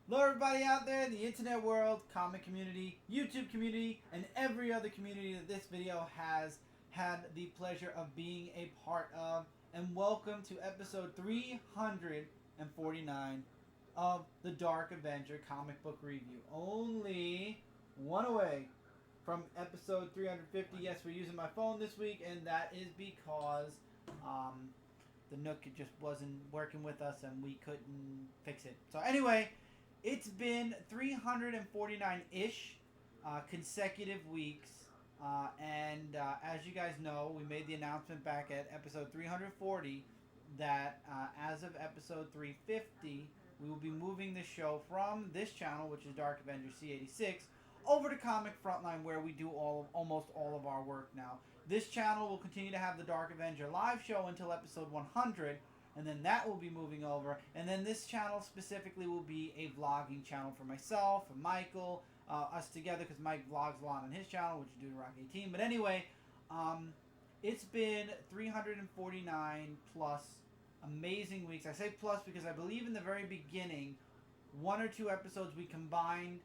Hello, everybody out there in the internet world, comic community, YouTube community, and every other community that this video has had the pleasure of being a part of. And welcome to episode 349 of the Dark Avenger comic book review. Only one away from episode 350. Yes, we're using my phone this week, and that is because the Nook just wasn't working with us and we couldn't fix it. So, anyway. It's been 349-ish consecutive weeks, and as you guys know, we made the announcement back at episode 340 that as of episode 350, we will be moving the show from this channel, which is Dark Avenger C86, over to Comic Frontline, where we do almost all of our work now. This channel will continue to have the Dark Avenger live show until episode 100, and then that will be moving over, and then this channel specifically will be a vlogging channel for myself, for Michael, us together, because Mike vlogs a lot on his channel, which is Dude Rock 18. But anyway, it's been 349 plus amazing weeks. I say plus because I believe in the very beginning, one or two episodes we combined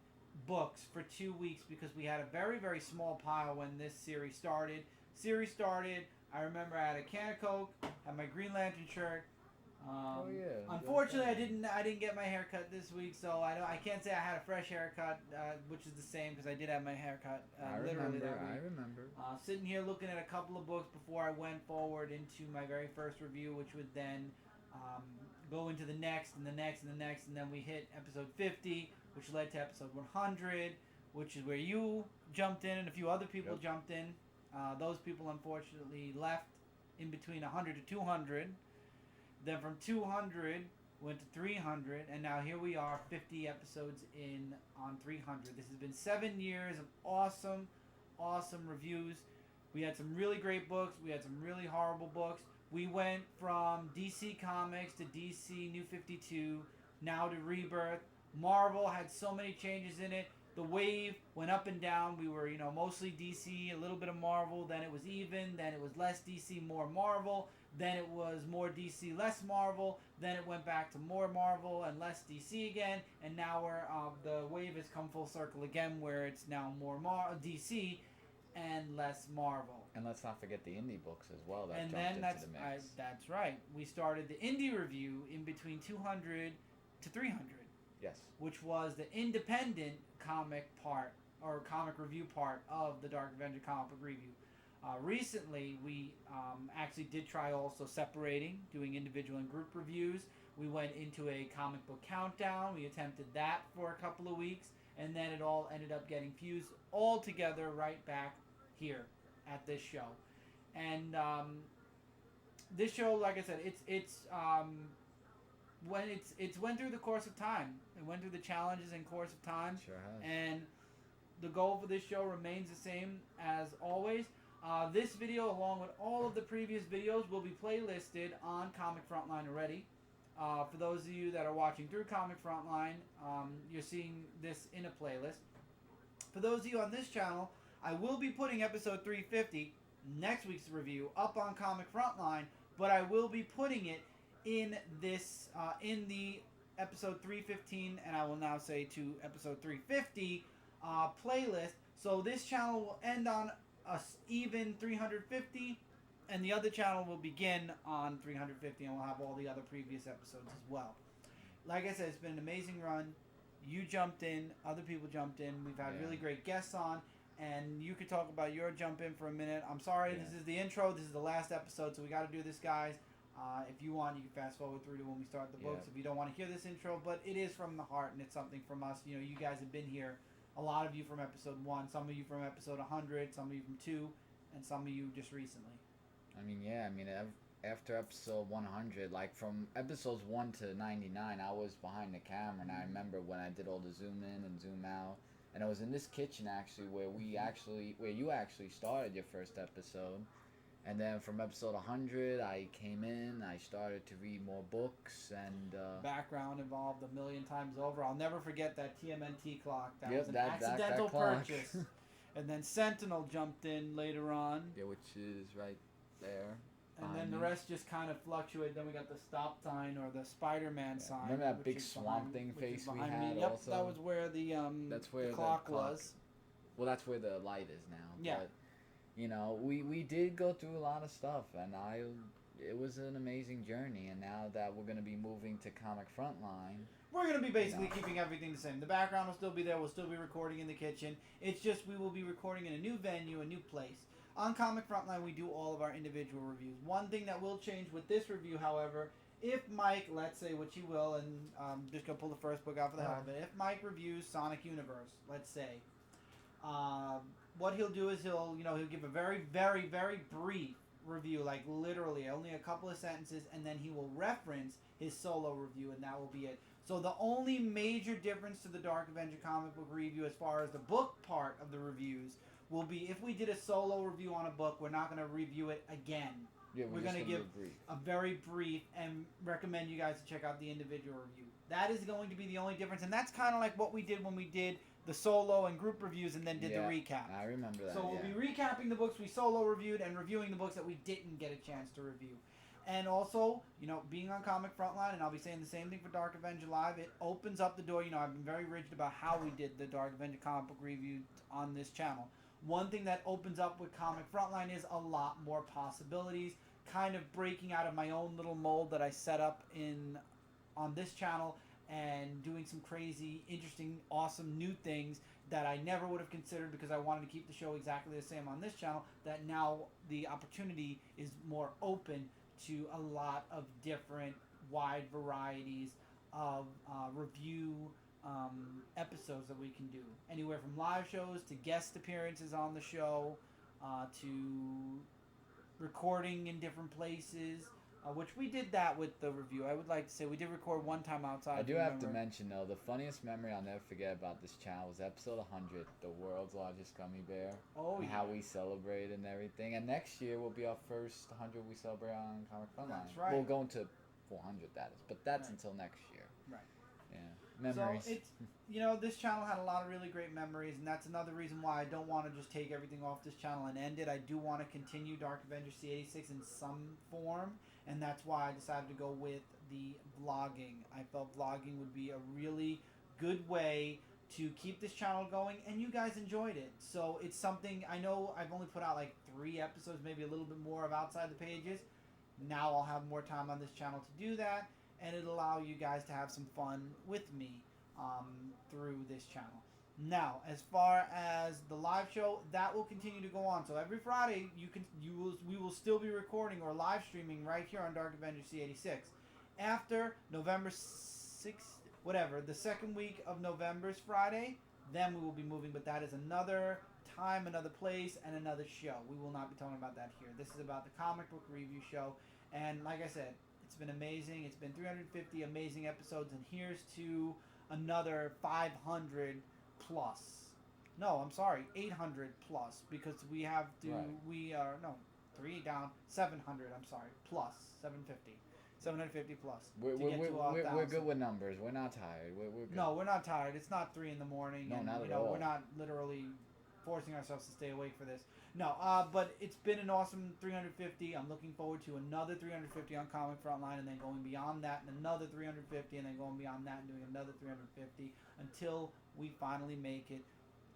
books for 2 weeks because we had a very, very small pile when this series started. I remember I had a can of Coke, had my Green Lantern shirt. Unfortunately, I didn't get my hair cut this week, so I can't say I had a fresh haircut, which is the same because I did have my haircut literally that week. I remember. Sitting here looking at a couple of books before I went forward into my very first review, which would then go into the next and the next and the next, and then we hit episode 50, which led to episode 100, which is where you jumped in and a few other people jumped in. Those people unfortunately left in between 100 to 200. Then from 200 went to 300, and now here we are, 50 episodes in on 300. This has been 7 years of awesome, awesome reviews. We had some really great books. We had some really horrible books. We went from DC Comics to DC New 52, now to Rebirth. Marvel had so many changes in it. The wave went up and down. We were, mostly DC, a little bit of Marvel. Then it was even. Then it was less DC, more Marvel. Then it was more DC, less Marvel. Then it went back to more Marvel and less DC again. And now the wave has come full circle again, where it's now more DC and less Marvel. And let's not forget the indie books as well. That's right. We started the indie review in between 200 to 300. Yes. Which was the independent comic part, or comic review part of the Dark Avenger comic book review. Recently, we actually did try also separating, doing individual and group reviews. We went into a comic book countdown. We attempted that for a couple of weeks, and then it all ended up getting fused all together right back here at this show. And this show, like I said, it's went through the course of time. It went through the challenges in course of time. Sure has. And the goal for this show remains the same as always. This video, along with all of the previous videos, will be playlisted on Comic Frontline already. For those of you that are watching through Comic Frontline, you're seeing this in a playlist. For those of you on this channel, I will be putting episode 350, next week's review, up on Comic Frontline, but I will be putting it in this in the episode 315, and I will now say to episode 350 playlist. So this channel will end on a even 350, and the other channel will begin on 350, and we'll have all the other previous episodes as well. Like I said, it's been an amazing run. You jumped in, other people jumped in. We've had really great guests on, and you could talk about your jump in for a minute. I'm sorry, this is the intro. This is the last episode, so we got to do this, guys. If you want, you can fast forward through to when we start the books if you don't want to hear this intro, but it is from the heart, and it's something from us. You guys have been here. A lot of you from episode 1, some of you from episode 100, some of you from 2, and some of you just recently. After episode 100, like from episodes 1 to 99, I was behind the camera, and I remember when I did all the zoom in and zoom out, and I was in this kitchen actually where you actually started your first episode. And then from episode 100, I came in, I started to read more books, and background involved a million times over. I'll never forget that TMNT clock. That was an that accidental clock. purchase. And then Sentinel jumped in later on. Yeah, which is right there. And then the rest just kind of fluctuate. Then we got the stop sign or the Spider-Man sign. Remember that which big is swamp behind- thing which is face we behind had me. Yep, also? that was where That's where the clock was. Well, that's where the light is now. Yeah. But, you know, we did go through a lot of stuff, and it was an amazing journey. And now that we're gonna be moving to Comic Frontline, We're going to be basically keeping everything the same. The background will still be there. We'll still be recording in the kitchen. It's just we will be recording in a new venue, a new place. On Comic Frontline, we do all of our individual reviews. One thing that will change with this review, however, if Mike, let's say, which he will, and just going to pull the first book out for the hell of it. If Mike reviews Sonic Universe, let's say, what he'll do is he'll give a very, very, very brief review, like literally only a couple of sentences, and then he will reference his solo review, and that will be it. So the only major difference to the Dark Avenger comic book review as far as the book part of the reviews will be if we did a solo review on a book, we're not going to review it again. yeah, We're going to give a very brief and recommend you guys to check out the individual review. That is going to be the only difference, and that's kind of like what we did when we did the solo and group reviews and then did the recap. I remember that. So we'll be recapping the books we solo reviewed and reviewing the books that we didn't get a chance to review. And also, being on Comic Frontline, and I'll be saying the same thing for Dark Avenger Live, it opens up the door. I've been very rigid about how we did the Dark Avenger comic book review on this channel. One thing that opens up with Comic Frontline is a lot more possibilities, kind of breaking out of my own little mold that I set up on this channel and doing some crazy, interesting, awesome new things that I never would have considered because I wanted to keep the show exactly the same on this channel, that now the opportunity is more open to a lot of different wide varieties of review episodes that we can do. Anywhere from live shows to guest appearances on the show to recording in different places, which we did that with the review. I would like to say we did record one time outside. I do have to mention, though, the funniest memory I'll never forget about this channel was episode 100, the world's largest gummy bear. Oh, and yeah. how we celebrated and everything. And next year will be our first 100 we celebrate on Comic Frontline. That's right. We'll go into 400, that is. But that's Right. until next year. Right. Yeah. Memories. So it's, this channel had a lot of really great memories, and that's another reason why I don't want to just take everything off this channel and end it. I do want to continue Dark Avenger C86 in some form, and that's why I decided to go with the vlogging. I felt vlogging would be a really good way to keep this channel going, and you guys enjoyed it. So it's something, I know I've only put out like 3 episodes, maybe a little bit more of Outside the Pages. Now I'll have more time on this channel to do that, and it'll allow you guys to have some fun with me through this channel. Now, as far as the live show, that will continue to go on. So every Friday, we will still be recording or live streaming right here on Dark Avenger C86. After November 6th, whatever, the second week of November's Friday, then we will be moving. But that is another time, another place, and another show. We will not be talking about that here. This is about the comic book review show. And like I said, it's been amazing. It's been 350 amazing episodes, and here's to another 500 plus. No, I'm sorry, 800 plus, because we have to, we are, no, 3 down, 700, I'm sorry, plus, 750. 750 plus. We're good with numbers. We're not tired. We're good. No, we're not tired. It's not 3 in the morning. No, and, not at all. We're not literally forcing ourselves to stay awake for this. No, but it's been an awesome 350. I'm looking forward to another 350 on Comic Frontline, and then going beyond that, and another 350, and then going beyond that and doing another 350 until we finally make it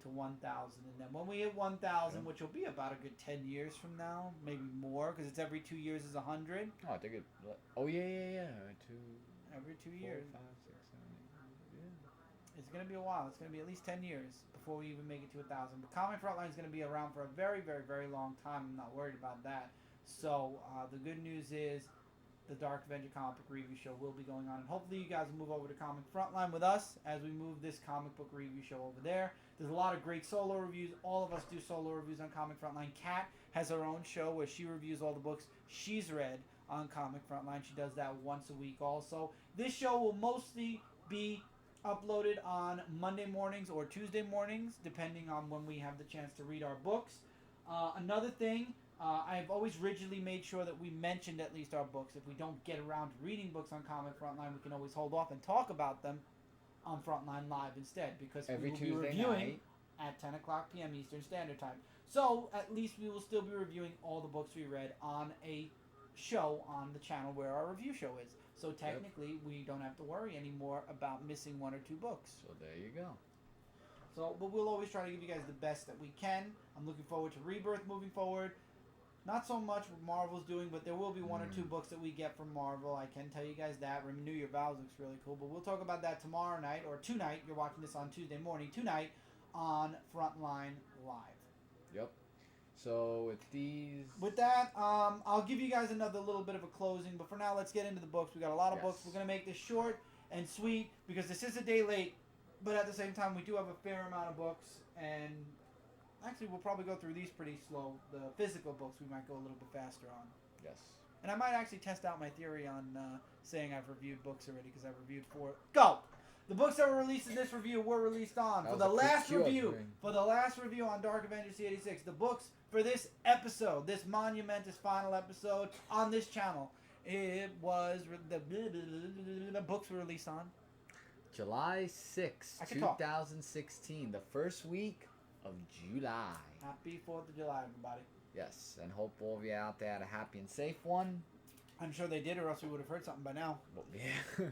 to 1,000. And then when we hit 1,000, which will be about a good 10 years from now, maybe more, because it's every 2 years is 100. Oh, I think it. Oh yeah. Every 2 4, years. 5, 6, 7, 8. Yeah. It's going to be a while. It's going to be at least 10 years before we even make it to 1,000. But Comic Frontline is going to be around for a very, very, very long time. I'm not worried about that. So the good news is the Dark Avenger comic book review show will be going on. And hopefully you guys will move over to Comic Frontline with us as we move this comic book review show over there. There's a lot of great solo reviews. All of us do solo reviews on Comic Frontline. Kat has her own show where she reviews all the books she's read on Comic Frontline. She does that once a week also. This show will mostly be uploaded on Monday mornings or Tuesday mornings, depending on when we have the chance to read our books. Another thing, I've always rigidly made sure that we mentioned at least our books. If we don't get around to reading books on Comic Frontline, we can always hold off and talk about them on Frontline Live instead, because Every we will Tuesday be reviewing night at 10 o'clock p.m. Eastern Standard Time. So at least we will still be reviewing all the books we read on a show on the channel where our review show is. So technically, we don't have to worry anymore about missing 1 or 2 books. So there you go. So, but we'll always try to give you guys the best that we can. I'm looking forward to Rebirth moving forward. Not so much what Marvel's doing, but there will be 1 or 2 books that we get from Marvel. I can tell you guys that. Renew Your Vows looks really cool. But we'll talk about that tomorrow night, or tonight. You're watching this on Tuesday morning. Tonight on Frontline Live. Yep. So with these... With that, I'll give you guys another little bit of a closing. But for now, let's get into the books. We got a lot of books. We're going to make this short and sweet because this is a day late. But at the same time, we do have a fair amount of books. And actually, we'll probably go through these pretty slow. The physical books we might go a little bit faster on. Yes. And I might actually test out my theory on saying I've reviewed books already because I've reviewed 4. Go! The books that were released in this review were released on. For the last review on Dark Avengers C86, the books for this episode, this monumentous final episode on this channel, it was the books were released on July 6, 2016, the first week of July. Happy 4th of July, everybody. Yes, and hope all of you out there had a happy and safe one. I'm sure they did, or else we would have heard something by now. Well, yeah.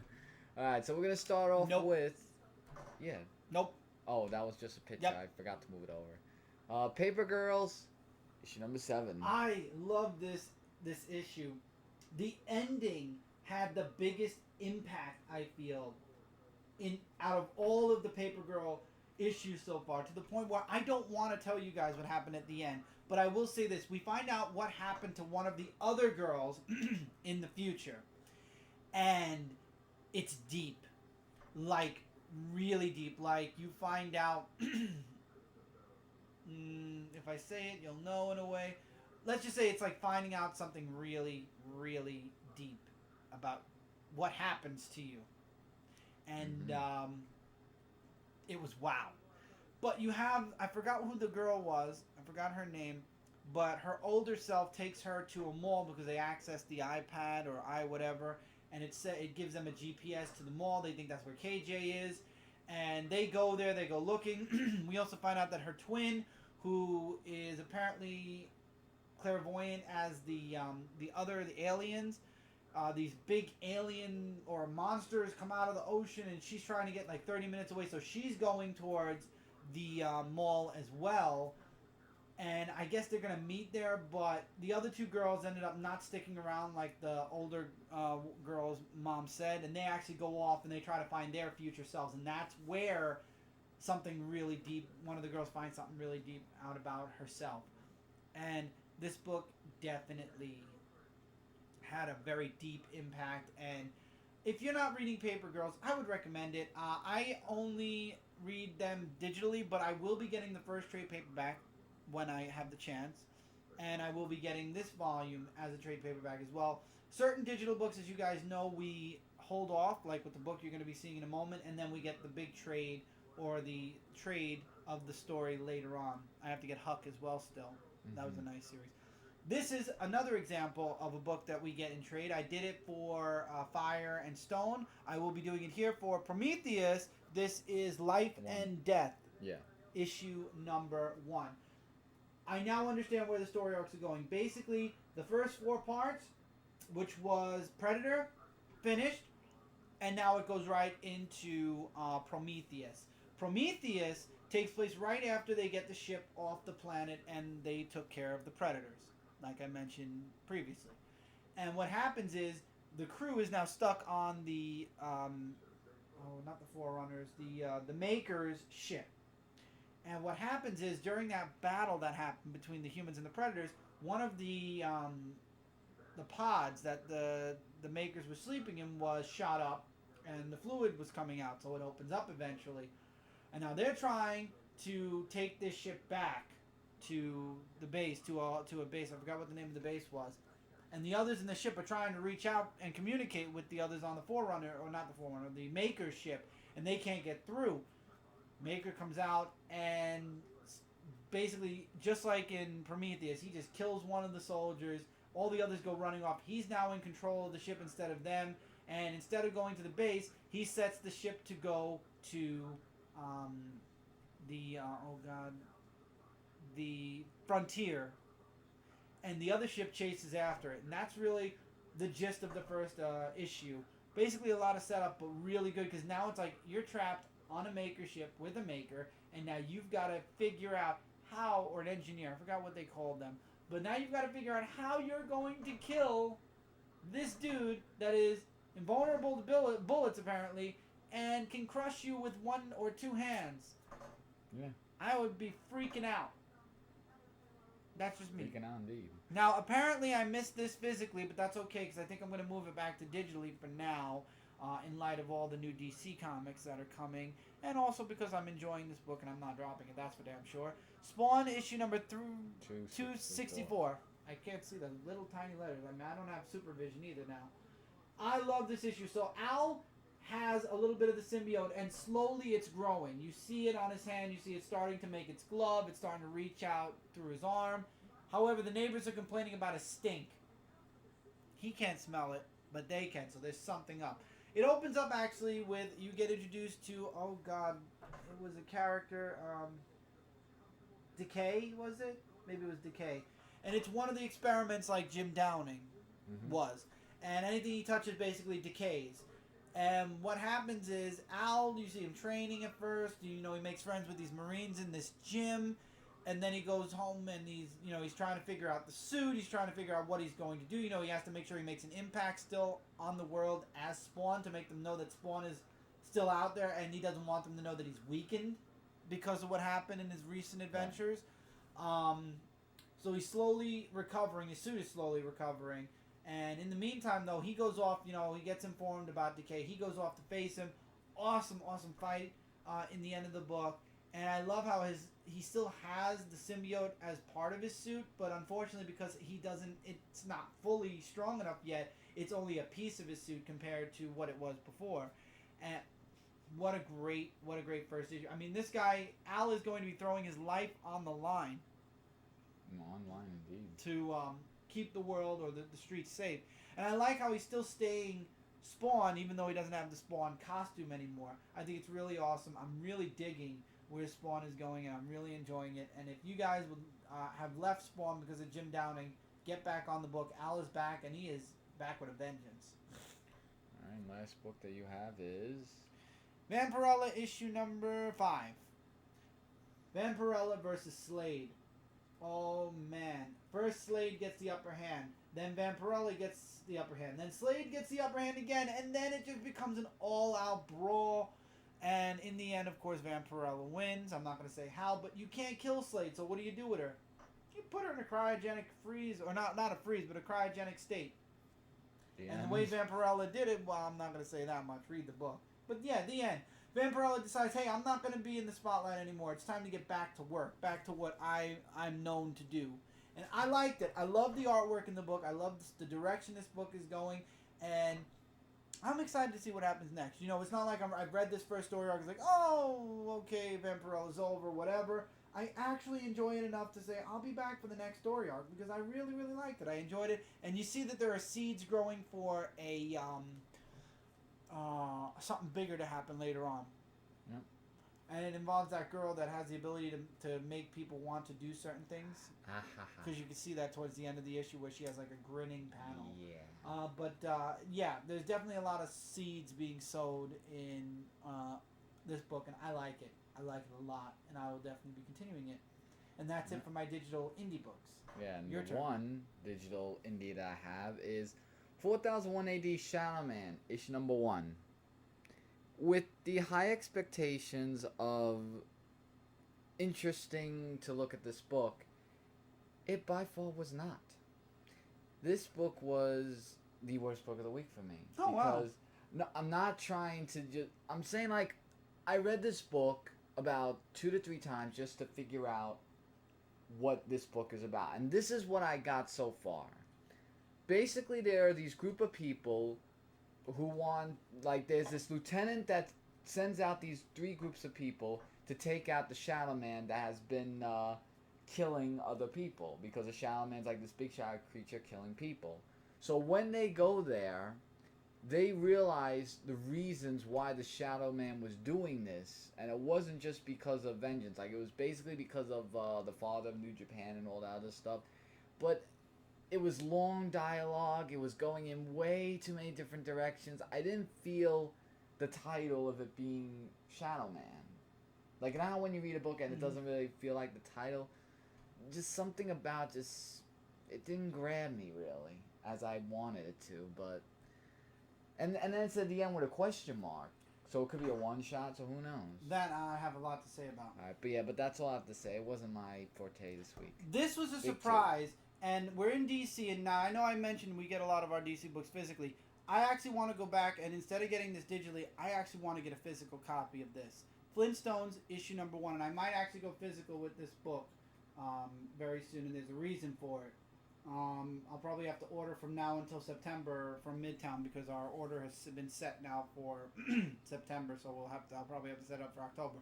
Alright, so we're going to start off with... Yeah. Nope. Oh, that was just a picture. Yep. I forgot to move it over. Paper Girls, issue number 7. I love this issue. The ending had the biggest impact, I feel, out of all of the Paper Girl issues so far, to the point where I don't want to tell you guys what happened at the end. But I will say this. We find out what happened to one of the other girls in the future. And it's deep. Like, really deep. Like, you find out... if I say it, you'll know in a way. Let's just say it's like finding out something really, really deep about what happens to you. And it was wow. But you have... I forgot who the girl was. I forgot her name. But her older self takes her to a mall because they access the iPad or whatever. And it gives them a GPS to the mall. They think that's where KJ is. And they go there. They go looking. We also find out that her twin, who is apparently clairvoyant as the aliens, these big alien or monsters come out of the ocean, and she's trying to get like 30 minutes away. So she's going towards the mall as well. And I guess they're going to meet there, but the other 2 girls ended up not sticking around like the older girl's mom said, and they actually go off and they try to find their future selves, and that's where something really deep, one of the girls finds something really deep out about herself. And this book definitely had a very deep impact, and if you're not reading Paper Girls, I would recommend it. I only read them digitally, but I will be getting the first trade paperback when I have the chance, and I will be getting this volume as a trade paperback as well. Certain digital books, as you guys know, we hold off, like with the book you're going to be seeing in a moment, and then we get the big trade or the trade of the story later on. I have to get Huck as well still. That was a nice series. This is another example of a book that we get in trade. I did it for Fire and Stone. I will be doing it here for Prometheus. This is Life and Death. Yeah. Issue number 1. I now understand where the story arcs are going. Basically, the first 4 parts, which was Predator, finished, and now it goes right into Prometheus. Prometheus takes place right after they get the ship off the planet and they took care of the Predators, like I mentioned previously. And what happens is the crew is now stuck on the, not the Forerunners, the Maker's ship. And what happens is, during that battle that happened between the humans and the Predators, one of the pods that the Makers were sleeping in was shot up, and the fluid was coming out, so it opens up eventually. And now they're trying to take this ship back to the base, to a base. I forgot what the name of the base was. And the others in the ship are trying to reach out and communicate with the others on the Forerunner, or not the Forerunner, the Maker's ship, and they can't get through. Maker comes out and basically, just like in Prometheus, he just kills one of the soldiers. All the others go running off. He's now in control of the ship instead of them. And instead of going to the base, he sets the ship to go to the frontier. and the other ship chases after it. And that's really the gist of the first issue. Basically a lot of setup, but really good, because now it's like you're trapped on a maker ship with a maker, and now you've got to figure out how, or an engineer, I forgot what they called them, but now you've got to figure out how you're going to kill this dude that is invulnerable to bullets apparently, and can crush you with one or two hands. Yeah. I would be freaking out. That's just me. Freaking out indeed. Now, apparently I missed this physically, but that's okay, because I think I'm going to move it back to digitally for now, in light of all the new DC comics that are coming, and also because I'm enjoying this book and I'm not dropping it, that's for damn sure. Spawn issue number 264. I can't see the little tiny letters. I mean, I don't have supervision either now. I love this issue. So Al has a little bit of the symbiote, and slowly it's growing. You see it on his hand. You see it starting to make its glove. It's starting to reach out through his arm. However, the neighbors are complaining about a stink. He can't smell it, but they can, so there's something up. It opens up actually with, you get introduced to, oh god, it was a character, Decay, was it? Maybe it was Decay. And it's one of the experiments like Jim Downing was. And anything he touches basically decays. And what happens is, Al, you see him training at first, you know, he makes friends with these Marines in this gym, and then he goes home and he's trying to figure out the suit, he's trying to figure out what he's going to do, you know, he has to make sure he makes an impact still on the world as Spawn, to make them know that Spawn is still out there, and he doesn't want them to know that he's weakened because of what happened in his recent adventures. So he's slowly recovering, his suit is slowly recovering. And in the meantime, though, he goes off, you know, he gets informed about Decay. He goes off to face him. Awesome, awesome fight in the end of the book. And I love how he still has the symbiote as part of his suit, but unfortunately, because it's not fully strong enough yet, it's only a piece of his suit compared to what it was before. And what a great first issue. I mean, this guy, Al, is going to be throwing his life on the line. Online, indeed. To keep the world or the streets safe. And I like how he's still staying Spawn, even though he doesn't have the Spawn costume anymore. I think it's really awesome. I'm really digging where Spawn is going, and I'm really enjoying it. And if you guys would have left Spawn because of Jim Downing, get back on the book. Al is back, and he is back with a vengeance. Alright, last book that you have is Vampirella issue number 5. Vampirella versus Slade. Oh man. First Slade gets the upper hand. Then Vampirella gets the upper hand. Then Slade gets the upper hand again. And then it just becomes an all-out brawl. And in the end, of course, Vampirella wins. I'm not going to say how, but you can't kill Slade. So what do you do with her? You put her in a cryogenic freeze. Or not a freeze, but a cryogenic state. And the way Vampirella did it, well, I'm not going to say that much. Read the book. But yeah, the end. Vampirella decides, hey, I'm not going to be in the spotlight anymore. It's time to get back to work, back to what I'm known to do. And I liked it. I love the artwork in the book. I love the direction this book is going. And I'm excited to see what happens next. You know, it's not like I've read this first story arc. It's like, oh, okay, Vampirella's over, whatever. I actually enjoy it enough to say I'll be back for the next story arc because I really, really liked it. I enjoyed it. And you see that there are seeds growing for a something bigger to happen later on. Yep. And it involves that girl that has the ability to make people want to do certain things. Because you can see that towards the end of the issue where she has like a grinning panel. Yeah. Yeah, there's definitely a lot of seeds being sowed in this book, and I like it. I like it a lot, and I will definitely be continuing it. And that's it for my digital indie books. Yeah, and Your the turn. one digital indie that I have is 4001 AD Shadowman, issue number 1. With the high expectations of interesting to look at this book, it by far was not. This book was the worst book of the week for me. Oh, wow. Because no, I'm not trying to just... I'm saying, like, I read this book about 2 to 3 times just to figure out what this book is about. And this is what I got so far. Basically, there are these group of people who want... Like, there's this lieutenant that sends out these 3 groups of people to take out the Shadowman that has been killing other people. Because the Shadowman's like this big shadow creature killing people. So when they go there, they realize the reasons why the Shadowman was doing this. And it wasn't just because of vengeance. Like, it was basically because of the father of New Japan and all that other stuff. But it was long dialogue. It was going in way too many different directions. I didn't feel the title of it being Shadowman. Like now when you read a book and it doesn't really feel like the title, just something about just it didn't grab me really as I wanted it to. But and then it's at the end with a question mark. So it could be a one shot, so who knows? That I have a lot to say about. Alright, but that's all I have to say. It wasn't my forte this week. This was a surprise, and we're in DC, and now I know I mentioned we get a lot of our DC books physically. I actually want to go back, and instead of getting this digitally, I actually want to get a physical copy of this. Flintstones, issue number 1, and I might actually go physical with this book very soon, and there's a reason for it. I'll probably have to order from now until September from Midtown because our order has been set now for September, so I'll probably have to set up for October.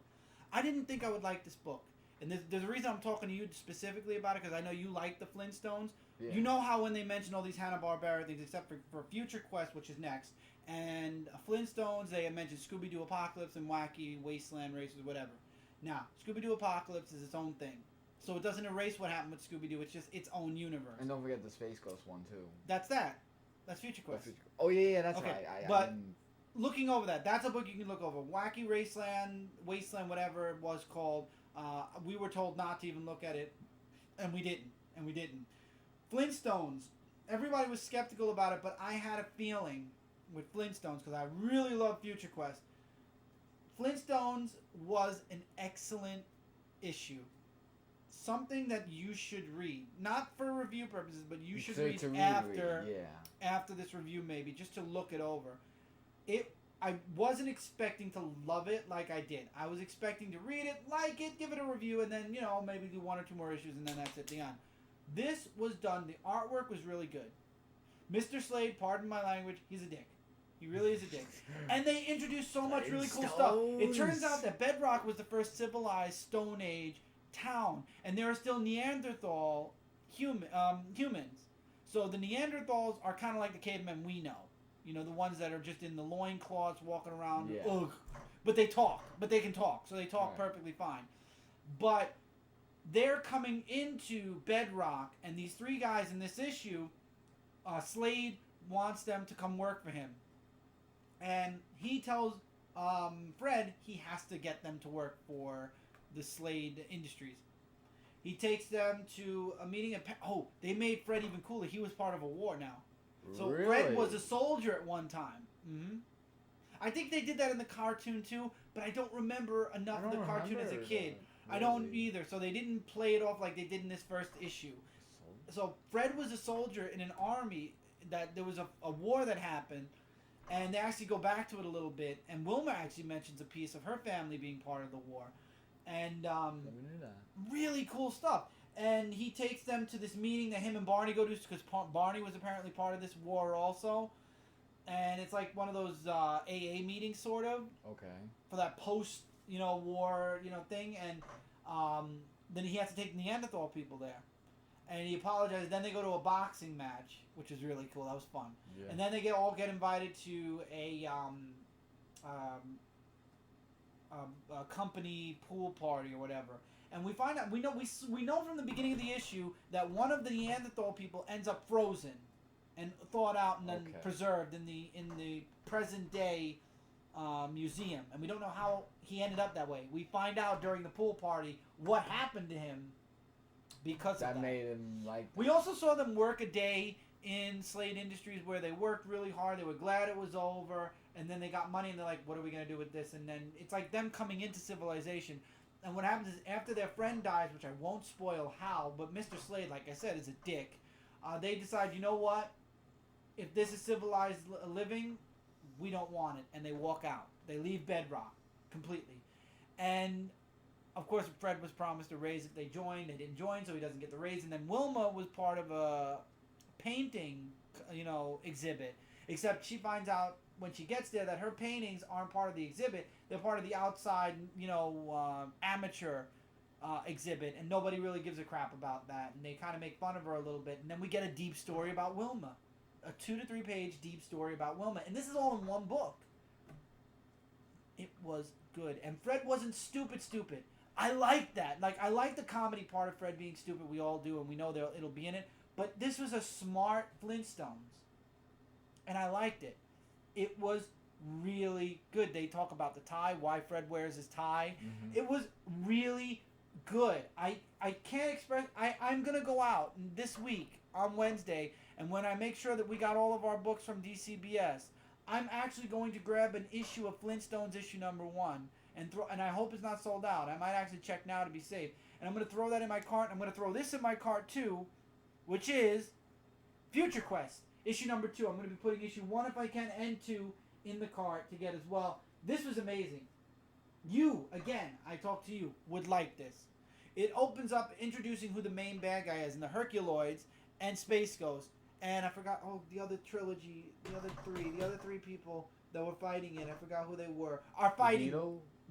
I didn't think I would like this book, and there's a reason I'm talking to you specifically about it because I know you like the Flintstones. Yeah. You know how when they mention all these Hanna-Barbera things, except for Future Quest, which is next, and Flintstones, they mentioned Scooby-Doo Apocalypse and Wacky Wasteland Races, whatever. Now, Scooby-Doo Apocalypse is its own thing. So it doesn't erase what happened with Scooby-Doo. It's just its own universe. And don't forget the Space Ghost one, too. That's that. That's Future Quest. Oh, yeah, that's right. But looking over that's a book you can look over. Wacky Wasteland, whatever it was called. We were told not to even look at it, and we didn't. Flintstones. Everybody was skeptical about it, but I had a feeling with Flintstones because I really love Future Quest. Flintstones was an excellent issue. Something that you should read, not for review purposes, but you should read after this review, maybe just to look it over. I wasn't expecting to love it like I did. I was expecting to read it, like it, give it a review, and then maybe do 1 or 2 more issues, and then that's it. The end. This was done. The artwork was really good. Mr. Slade, pardon my language, he's a dick. He really is a dick. And they introduced so much really cool stuff. It turns out that Bedrock was the first civilized Stone Age town, and there are still Neanderthal humans. So the Neanderthals are kind of like the cavemen we know. The ones that are just in the loincloths walking around. Yeah. Ugh. But they talk. But they can talk. So they talk perfectly fine. But they're coming into Bedrock, and these 3 guys in this issue, Slade wants them to come work for him. And he tells Fred he has to get them to work for the Slade Industries. He takes them to a meeting at... they made Fred even cooler. He was part of a war now. So really? Fred was a soldier at one time. Mm-hmm. I think they did that in the cartoon too, but I don't remember enough of the cartoon as a kid. Really? I don't either. So they didn't play it off like they did in this first issue. So Fred was a soldier in an army that there was a war that happened, and they actually go back to it a little bit, and Wilma actually mentions a piece of her family being part of the war. And really cool stuff. And he takes them to this meeting that him and Barney go to because Barney was apparently part of this war also. And it's like one of those AA meetings, sort of. Okay. For that post, war, thing. And then he has to take Neanderthal people there. And he apologizes. Then they go to a boxing match, which is really cool. That was fun. Yeah. And then they all get invited to a company pool party or whatever. And we find out we know from the beginning of the issue that one of the Neanderthal people ends up frozen and thawed out and then preserved in the present day museum. And we don't know how he ended up that way. We find out during the pool party what happened to him because of that. That made him like. We also saw them work a day in Slade Industries where they worked really hard. They were glad it was over, and then they got money and they're like, "What are we gonna do with this?" And then it's like them coming into civilization. And what happens is after their friend dies, which I won't spoil how, but Mr. Slade, like I said, is a dick. They decide, you know what? If this is civilized living, we don't want it. And they walk out. They leave Bedrock completely. And, of course, Fred was promised a raise if they joined. They didn't join, so he doesn't get the raise. And then Wilma was part of a painting, exhibit. Except she finds out when she gets there that her paintings aren't part of the exhibit. They're part of the outside, amateur exhibit, and nobody really gives a crap about that. And they kind of make fun of her a little bit. And then we get a deep story about Wilma. A 2 to 3 page deep story about Wilma. And this is all in one book. It was good. And Fred wasn't stupid. I like that. Like, I like the comedy part of Fred being stupid. We all do, and we know it'll be in it. But this was a smart Flintstones, and I liked it. It was really good. They talk about the tie, why Fred wears his tie. Mm-hmm. It was really good. I can't express. I'm gonna go out this week on Wednesday, and when I make sure that we got all of our books from DCBS, I'm actually going to grab an issue of Flintstones issue number 1 and throw. And I hope it's not sold out. I might actually check now to be safe. And I'm gonna throw that in my cart. I'm gonna throw this in my cart too, which is Future Quest issue number 2. I'm gonna be putting issue 1 if I can and 2 in the cart to get as well. This was amazing. You, again, I talked to you, would like this. It opens up introducing who the main bad guy is, and the Herculoids and Space Ghost. And I forgot, the other trilogy, the other three people that were fighting it, I forgot who they were, are fighting.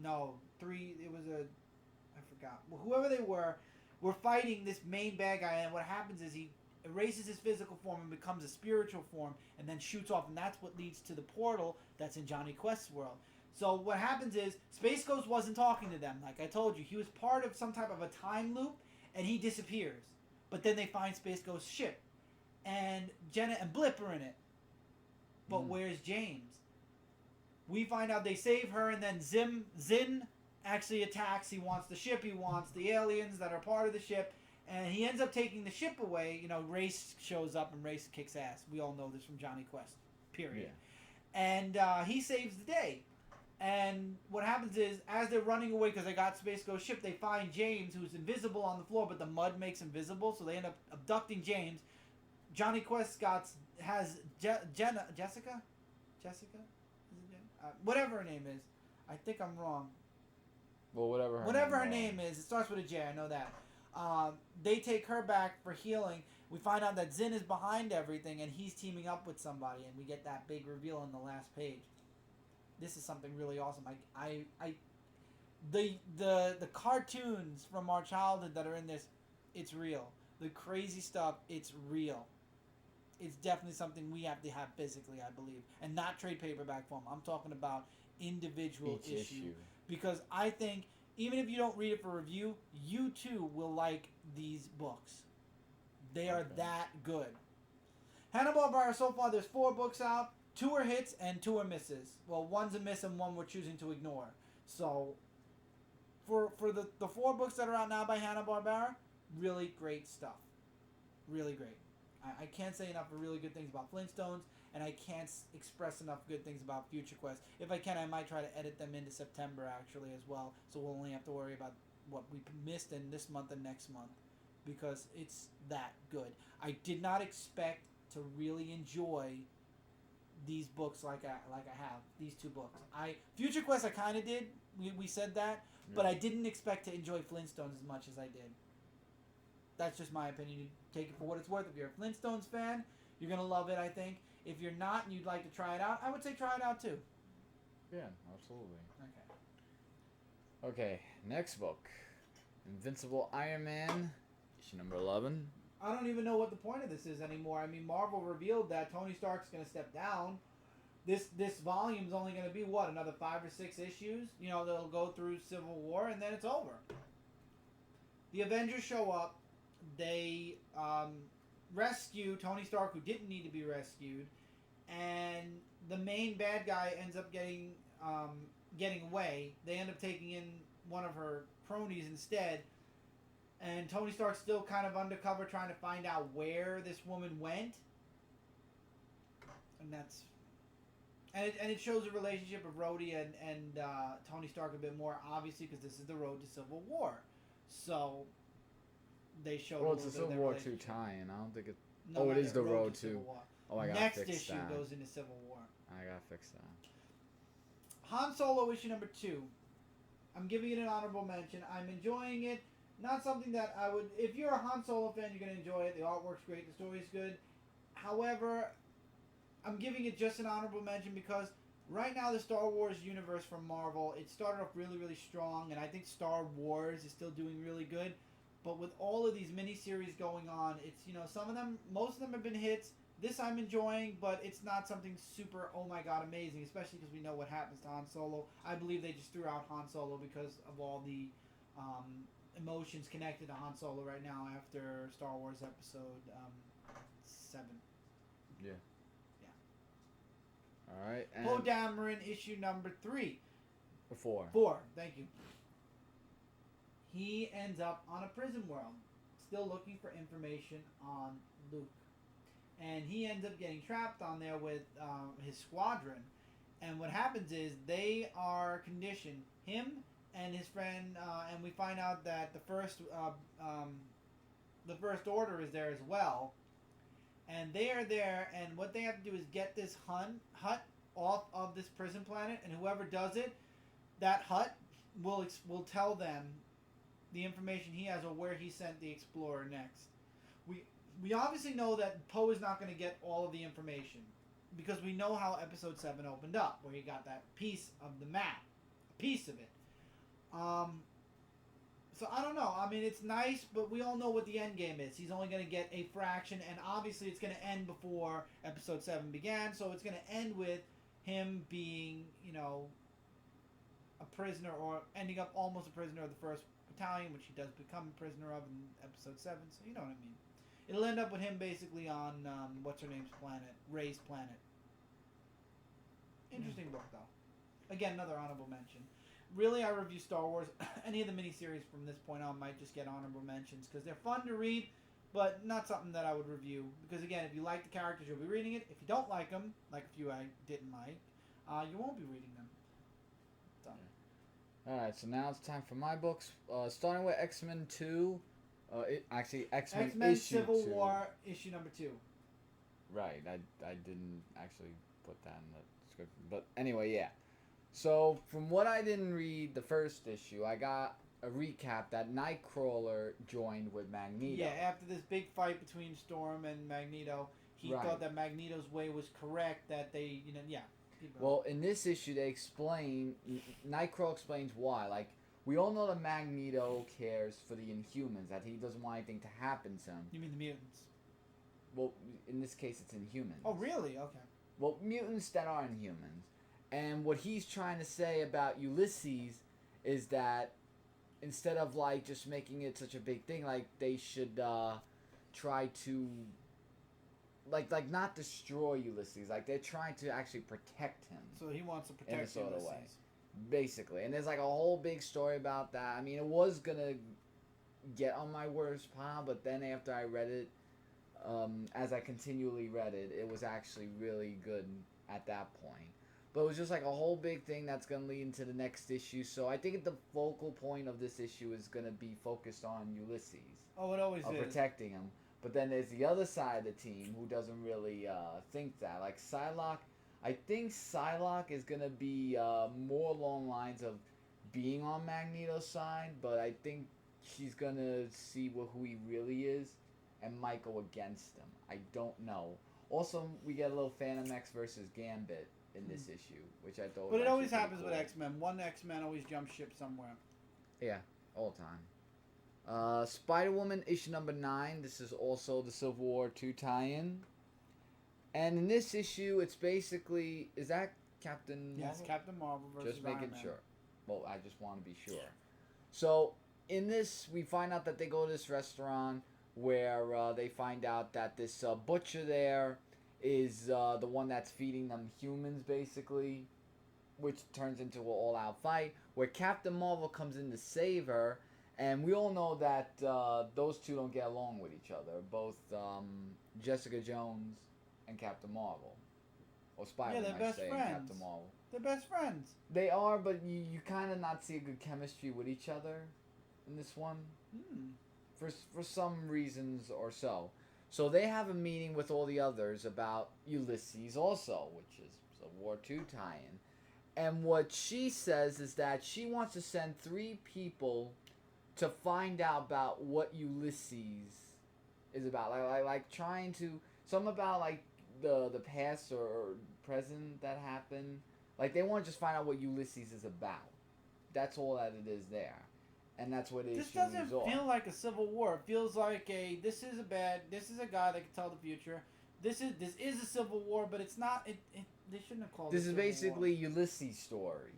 No, 3, it was I forgot. Well, whoever they were fighting this main bad guy, and what happens is he erases his physical form and becomes a spiritual form and then shoots off, and that's what leads to the portal that's in Johnny Quest's world. So what happens is Space Ghost wasn't talking to them, like I told you. He was part of some type of a time loop, and he disappears. But then they find Space Ghost's ship, and Jenna and Blip are in it. But where's James? We find out they save her, and then Zin actually attacks. He wants the ship. He wants the aliens that are part of the ship. And he ends up taking the ship away. You know, Race shows up, and Race kicks ass. We all know this from Johnny Quest, period. Yeah. And he saves the day. And what happens is, as they're running away because they got Space Ghost ship, they find James, who's invisible on the floor, but the mud makes him visible, so they end up abducting James. Johnny Quest has Jessica? Jessica? Is it Jen? Whatever her name is. I think I'm wrong. Well, whatever her name is, it starts with a J, I know that. They take her back for healing. We find out that Zin is behind everything, and he's teaming up with somebody, and we get that big reveal in the last page. This is something really awesome. The cartoons from our childhood that are in this, it's real. The crazy stuff, it's real. It's definitely something we have to have physically, I believe, and not trade paperback form. I'm talking about individual issue. Because I think even if you don't read it for review, you too will like these books. They are that good. Hanna-Barbera, so far there's 4 books out. 2 are hits and 2 are misses. Well, 1's a miss and 1 we're choosing to ignore. So, for the 4 books that are out now by Hanna-Barbera, really great stuff. Really great. I can't say enough really good things about Flintstones, and I can't express enough good things about Future Quest. If I can, I might try to edit them into September, actually, as well, so we'll only have to worry about what we missed in this month and next month, because it's that good. I did not expect to really enjoy these books like I have, these 2 books. Future Quest I kind of did, we said that, but I didn't expect to enjoy Flintstones as much as I did. That's just my opinion. You take it for what it's worth. If you're a Flintstones fan, you're going to love it, I think. If you're not and you'd like to try it out, I would say try it out too. Yeah, absolutely. Okay, next book. Invincible Iron Man, issue number 11. I don't even know what the point of this is anymore. I mean, Marvel revealed that Tony Stark's going to step down. This volume's only going to be, another 5 or 6 issues? You know, they'll go through Civil War, and then it's over. The Avengers show up. They rescue Tony Stark, who didn't need to be rescued, and the main bad guy ends up getting away. They end up taking in one of her cronies instead, and Tony Stark's still kind of undercover trying to find out where this woman went, and it shows the relationship of Rhodey and Tony Stark a bit more, obviously, because this is the road to Civil War. So they show. Well, it's a Civil War 2 tie-in. I don't think it. No, it is the road to. Oh, I got to fix that. Next issue goes into Civil War. I gotta fix that. Han Solo issue number 2. I'm giving it an honorable mention. I'm enjoying it. Not something that I would. If you're a Han Solo fan, you're gonna enjoy it. The artwork's great. The story's good. However, I'm giving it just an honorable mention because right now the Star Wars universe from Marvel, it started off really, really strong, and I think Star Wars is still doing really good. But with all of these miniseries going on, it's, most of them have been hits. This I'm enjoying, but it's not something super, oh my god, amazing, especially because we know what happens to Han Solo. I believe they just threw out Han Solo because of all the emotions connected to Han Solo right now after Star Wars episode 7. Yeah. Yeah. All right. And Poe Dameron, issue number 3. 4. 4, thank you. He ends up on a prison world, still looking for information on Luke. And he ends up getting trapped on there with his squadron. And what happens is they are conditioned, him and his friend, and we find out that the First Order is there as well. And they are there, and what they have to do is get this hut off of this prison planet, and whoever does it, that hut will tell them the information he has or where he sent the explorer next. We obviously know that Poe is not going to get all of the information because we know how Episode 7 opened up, where he got that piece of the map, a piece of it. So I don't know. I mean, it's nice, but we all know what the end game is. He's only going to get a fraction, and obviously it's going to end before Episode 7 began, so it's going to end with him being, a prisoner or ending up almost a prisoner of the 1st Battalion, which he does become a prisoner of in Episode 7, so you know what I mean. It'll end up with him basically on, what's-her-name's planet, Rey's planet. Interesting book, though. Again, another honorable mention. Really, I review Star Wars. Any of the miniseries from this point on might just get honorable mentions because they're fun to read, but not something that I would review. Because, again, if you like the characters, you'll be reading it. If you don't like them, like a few I didn't like, you won't be reading them. So. Alright, so now it's time for my books. Starting with X-Men 2. X-Men issue Civil 2. War, issue number 2. Right, I didn't actually put that in the description. But anyway, yeah. So, from what I didn't read the first issue, I got a recap that Nightcrawler joined with Magneto. Yeah, after this big fight between Storm and Magneto, he thought that Magneto's way was correct, that they, Well, in this issue, they explain, Nightcrawler explains why. Like, we all know that Magneto cares for the Inhumans, that he doesn't want anything to happen to him. You mean the mutants? Well, in this case, it's Inhumans. Oh, really? Okay. Well, mutants that are Inhumans. And what he's trying to say about Ulysses is that instead of, like, just making it such a big thing, like, they should try to, like not destroy Ulysses. Like, they're trying to actually protect him. So he wants to protect in a sort Ulysses. of way. Basically. And there's, like, a whole big story about that. I mean, it was going to get on my worst pile, but then after I read it, as I continually read it, it was actually really good at that point. But it was just like a whole big thing that's going to lead into the next issue. So I think the focal point of this issue is going to be focused on Ulysses. Oh, it always is. Protecting him. But then there's the other side of the team who doesn't really think that. Like Psylocke, I think Psylocke is going to be more along lines of being on Magneto's side. But I think she's going to see who he really is and might go against him. I don't know. Also, we get a little Phantom X versus Gambit in this issue, which I thought was But it always pretty happens cool. with X-Men. One X-Men always jumps ship somewhere. Yeah, all the time. Spider-Woman issue number 9. This is also the Civil War 2 tie-in. And in this issue, it's basically... Is that Captain Marvel? Yes, Captain Marvel versus Just making Iron Man. sure. Well, I just want to be sure. So, in this, we find out that they go to this restaurant where they find out that this butcher there is the one that's feeding them humans, basically, which turns into an all-out fight, where Captain Marvel comes in to save her, and we all know that those two don't get along with each other, both Jessica Jones and Captain Marvel. Or Spider-Man, they're best friends. and Captain Marvel. They're best friends. They are, but you kind of not see a good chemistry with each other in this one. For some reasons or so. So they have a meeting with all the others about Ulysses also, which is a War II tie-in. And what she says is that she wants to send 3 people to find out about what Ulysses is about. Like trying to... Something about, like, the past or present that happened. Like, they want to just find out what Ulysses is about. That's all that it is there. And that's what it is. This doesn't feel like a civil war. It feels like this is a guy that can tell the future. This is a civil war, but it's not. They shouldn't have called. This is basically war. Ulysses stories.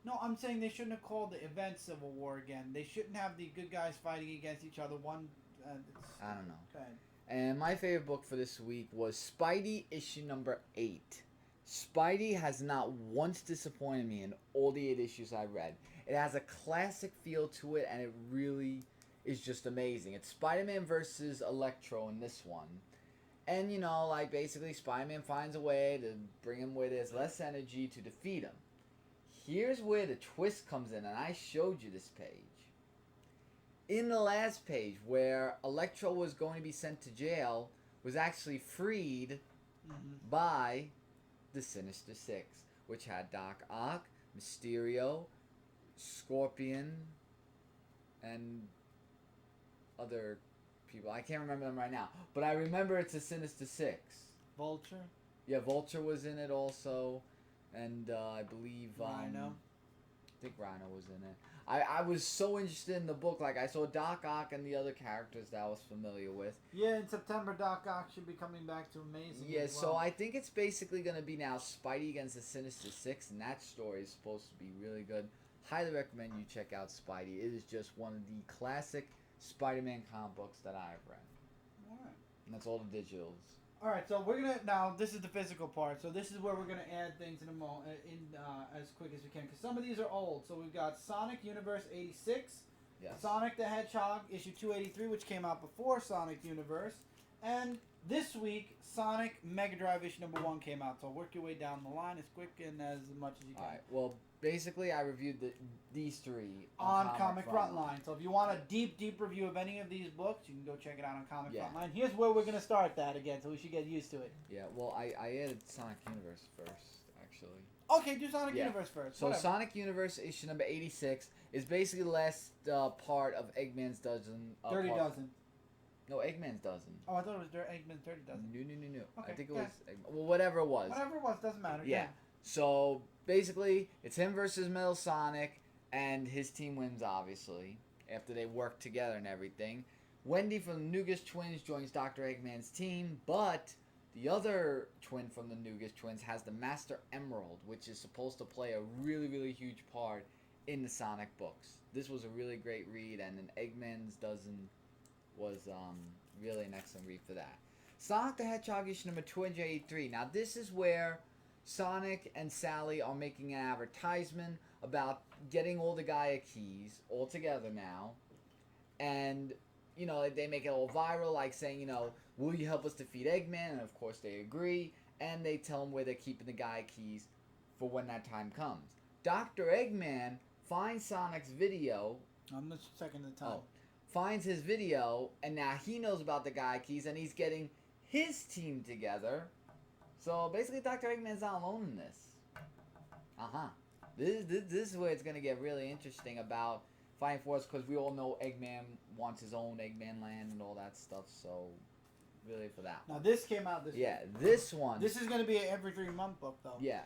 No, I'm saying they shouldn't have called the event Civil War again. They shouldn't have the good guys fighting against each other. One. I don't know. Okay. And my favorite book for this week was Spidey issue number 8. Spidey has not once disappointed me in all the 8 issues I read. It has a classic feel to it, and it really is just amazing. It's Spider-Man versus Electro in this one. And, you know, like, basically Spider-Man finds a way to bring him where there's less energy to defeat him. Here's where the twist comes in, and I showed you this page. In the last page, where Electro was going to be sent to jail, was actually freed by the Sinister Six, which had Doc Ock, Mysterio, Scorpion, and other people. I can't remember them right now, but I remember it's a Sinister Six. Vulture. Yeah, Vulture was in it also, and I believe Rhino. I think Rhino was in it. I was so interested in the book. Like, I saw Doc Ock and the other characters that I was familiar with. Yeah, in September, Doc Ock should be coming back to Amazing. Yeah, as well. so I think it's basically going to be now Spidey against the Sinister Six, and that story is supposed to be really good. Highly recommend you check out Spidey. It is just one of the classic Spider-Man comic books that I've read. Alright. And that's all the digitals. Alright, so we're gonna now. This is the physical part. So this is where we're gonna add things in as quick as we can, because some of these are old. So we've got Sonic Universe '86, Yes. Sonic the Hedgehog issue 283, which came out before Sonic Universe, and this week Sonic Mega Drive issue number 1 came out. So work your way down the line as quick and as much as you can. Alright, well, basically I reviewed these 3 on Comic Frontline. So if you want a deep review of any of these books, you can go check it out on Comic Frontline. Here's where we're going to start that again, so we should get used to it. Yeah, well, I added Sonic Universe first, actually. Okay, do Sonic Universe first. So Whatever. Sonic Universe issue number 86 is basically the last part of Eggman's dozen. Dirty Dozen. No, Eggman's dozen. Oh, I thought it was Eggman's Dirty Dozen. No. Okay, I think it okay. was... Well, whatever it was. Whatever it was, doesn't matter. Yeah. So, basically, it's him versus Metal Sonic, and his team wins, obviously, after they work together and everything. Wendy from the Nugas Twins joins Dr. Eggman's team, but the other twin from the Nugas Twins has the Master Emerald, which is supposed to play a really, really huge part in the Sonic books. This was a really great read, and an Eggman's Dozen was really an excellent read for that. Sonic the Hedgehog issue number 283. Now, this is where Sonic and Sally are making an advertisement about getting all the Gaia keys all together now. And, you know, they make it all viral, like saying, you know, will you help us defeat Eggman? And, of course, they agree. And they tell him where they're keeping the Gaia keys for when that time comes. Dr. Eggman finds Sonic's video. I'm just checking the time. Finds his video, and now he knows about the Gaia keys, and he's getting his team together. So basically, Dr. Eggman's not alone in this. This is where it's going to get really interesting about fighting for us, because we all know Eggman wants his own Eggman land and all that stuff, so really for that. Now, this came out this week. This one. This is going to be an every 3-month book, though. Yeah.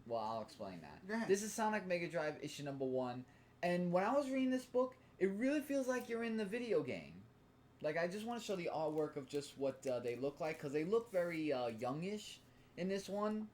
Well, I'll explain that. Go ahead. This is Sonic Mega Drive issue number 1, and when I was reading this book, it really feels like you're in the video game. Like, I just want to show the artwork of just what they look like, because they look very youngish in this one.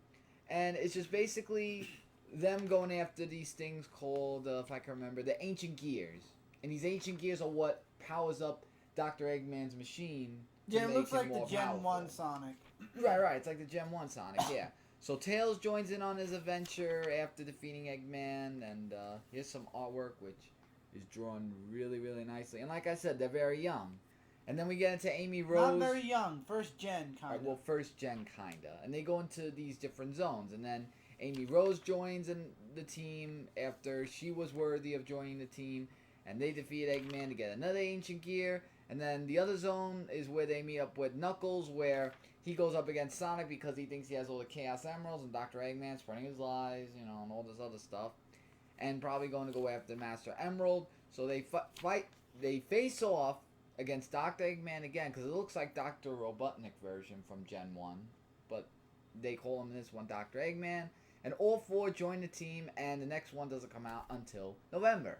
And it's just basically them going after these things called, if I can remember, the Ancient Gears. And these Ancient Gears are what powers up Dr. Eggman's machine. Yeah, it make looks him like the more Gen powerful. 1 Sonic. Right. It's like the Gen 1 Sonic, yeah. So Tails joins in on his adventure after defeating Eggman. And here's some artwork, which is drawn really, really nicely. And like I said, they're very young. And then we get into Amy Rose. Not very young. First gen, kind of. Well, first gen, kind of. And they go into these different zones. And then Amy Rose joins in the team after she was worthy of joining the team. And they defeat Eggman to get another Ancient Gear. And then the other zone is where they meet up with Knuckles, where he goes up against Sonic because he thinks he has all the Chaos Emeralds. And Dr. Eggman spreading his lies, you know, and all this other stuff. And probably going to go after Master Emerald. So they fight. They face off against Dr. Eggman again, because it looks like Dr. Robotnik version from Gen 1, but they call him in this one Dr. Eggman, and all 4 join the team, and the next one doesn't come out until November.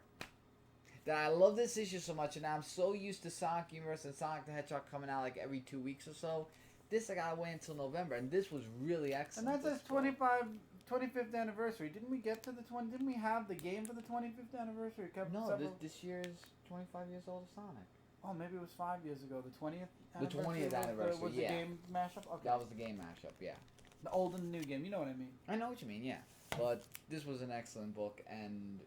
That I love this issue so much, and I'm so used to Sonic Universe and Sonic the Hedgehog coming out like every 2 weeks or so. This I gotta wait until November, and this was really excellent. And that's his 25th anniversary. Didn't we get to the 20? Didn't we have the game for the 25th anniversary? No, this year is 25 years old of Sonic. Oh, maybe it was 5 years ago. The 20th. The 20th anniversary. Was the game mashup? Okay. That was the game mashup. Yeah. The old and the new game. You know what I mean? I know what you mean. Yeah. But this was an excellent book, and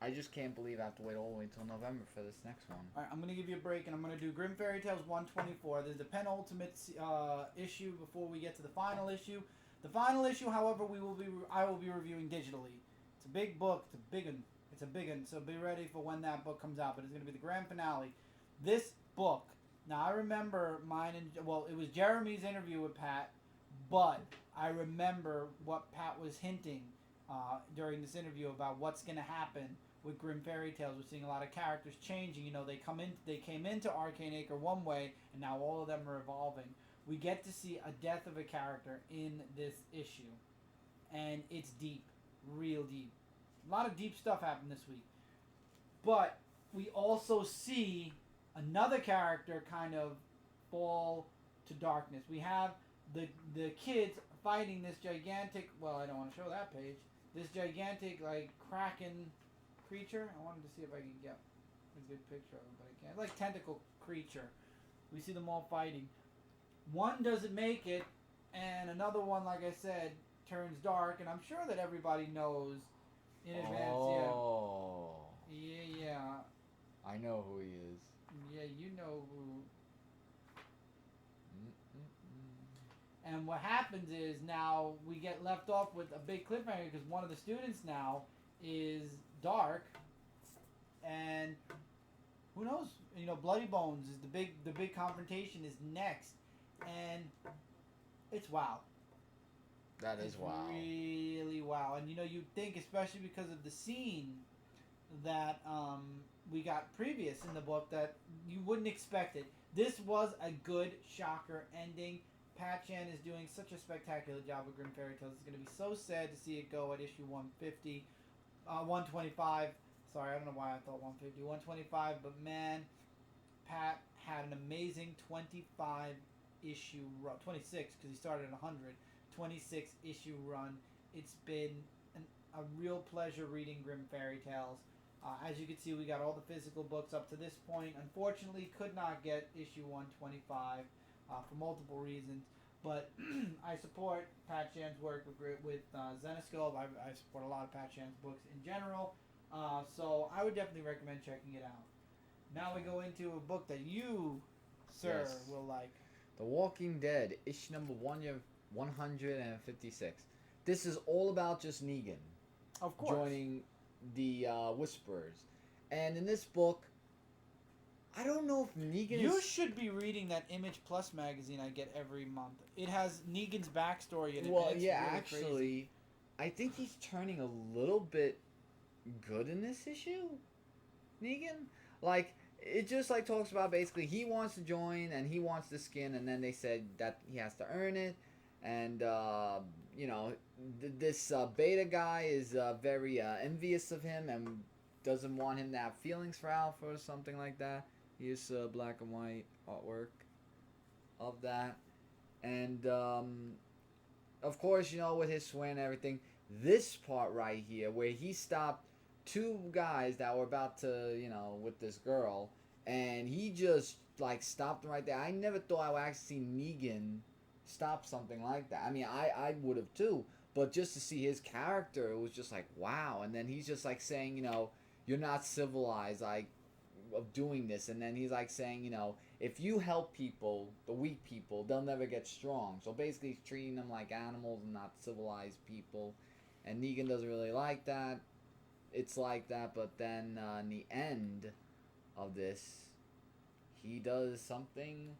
I just can't believe I have to wait all the way until November for this next one. All right, I'm gonna give you a break, and I'm gonna do Grimm Fairy Tales 124. There's the penultimate issue before we get to the final issue. The final issue, however, I will be reviewing digitally. It's a big book. It's a big one. So be ready for when that book comes out. But it's gonna be the grand finale. This book. Now I remember mine. It was Jeremy's interview with Pat, but I remember what Pat was hinting during this interview about what's gonna happen with Grimm Fairy Tales. We're seeing a lot of characters changing. You know, they came into Arcane Acre one way, and now all of them are evolving. We get to see a death of a character in this issue, and it's deep, real deep. A lot of deep stuff happened this week, but we also see another character kind of fall to darkness. We have the kids fighting this gigantic. Well, I don't want to show that page. This gigantic kraken creature. I wanted to see if I can get a good picture of it, but I can't. Like tentacle creature. We see them all fighting. One doesn't make it, and another one, like I said, turns dark. And I'm sure that everybody knows in advance. Oh. Yeah. I know who he is. Yeah, you know who. And what happens is now we get left off with a big cliffhanger because one of the students now is dark, and who knows? You know, Bloody Bones is the big confrontation is next, and it's wow. That is wow. Really wow. And you know, you'd think, especially because of the scene that we got previous in the book, that you wouldn't expect it. This was a good shocker ending. Pat Chan is doing such a spectacular job with Grimm Fairy Tales. It's going to be so sad to see it go at issue 125. Sorry, I don't know why I thought 150. 125, but man, Pat had an amazing 25 issue run. 26, because he started at 100. 26 issue run. It's been a real pleasure reading Grimm Fairy Tales. As you can see, we got all the physical books up to this point. Unfortunately, could not get issue 125 for multiple reasons. But I support Pat Chan's work with Zenescope. I support a lot of Pat Chan's books in general. So I would definitely recommend checking it out. Now we go into a book that you, sir, will like. The Walking Dead, issue number 156. This is all about just Negan. Of course. Joining the Whisperers. And in this book, I don't know if Negan You should be reading that Image Plus magazine I get every month. It has Negan's backstory in it. Well, it's yeah, really actually, crazy. I think he's turning a little bit good in this issue. Negan? Like, it just talks about basically he wants to join and he wants the skin, and then they said that he has to earn it. And, you know, this beta guy is very envious of him and doesn't want him to have feelings for Alpha or something like that. Here's black and white artwork of that. And, of course, you know, with his swear and everything, this part right here where he stopped two guys that were about to, you know, with this girl, and he just, stopped them right there. I never thought I would actually see Negan stop something like that. I mean, I would have too, but just to see his character, it was just wow. And then he's just saying, you know, you're not civilized, of doing this. And then he's saying, you know, if you help people, the weak people, they'll never get strong. So basically he's treating them like animals and not civilized people. And Negan doesn't really like that. It's like that, but then in the end of this, he does something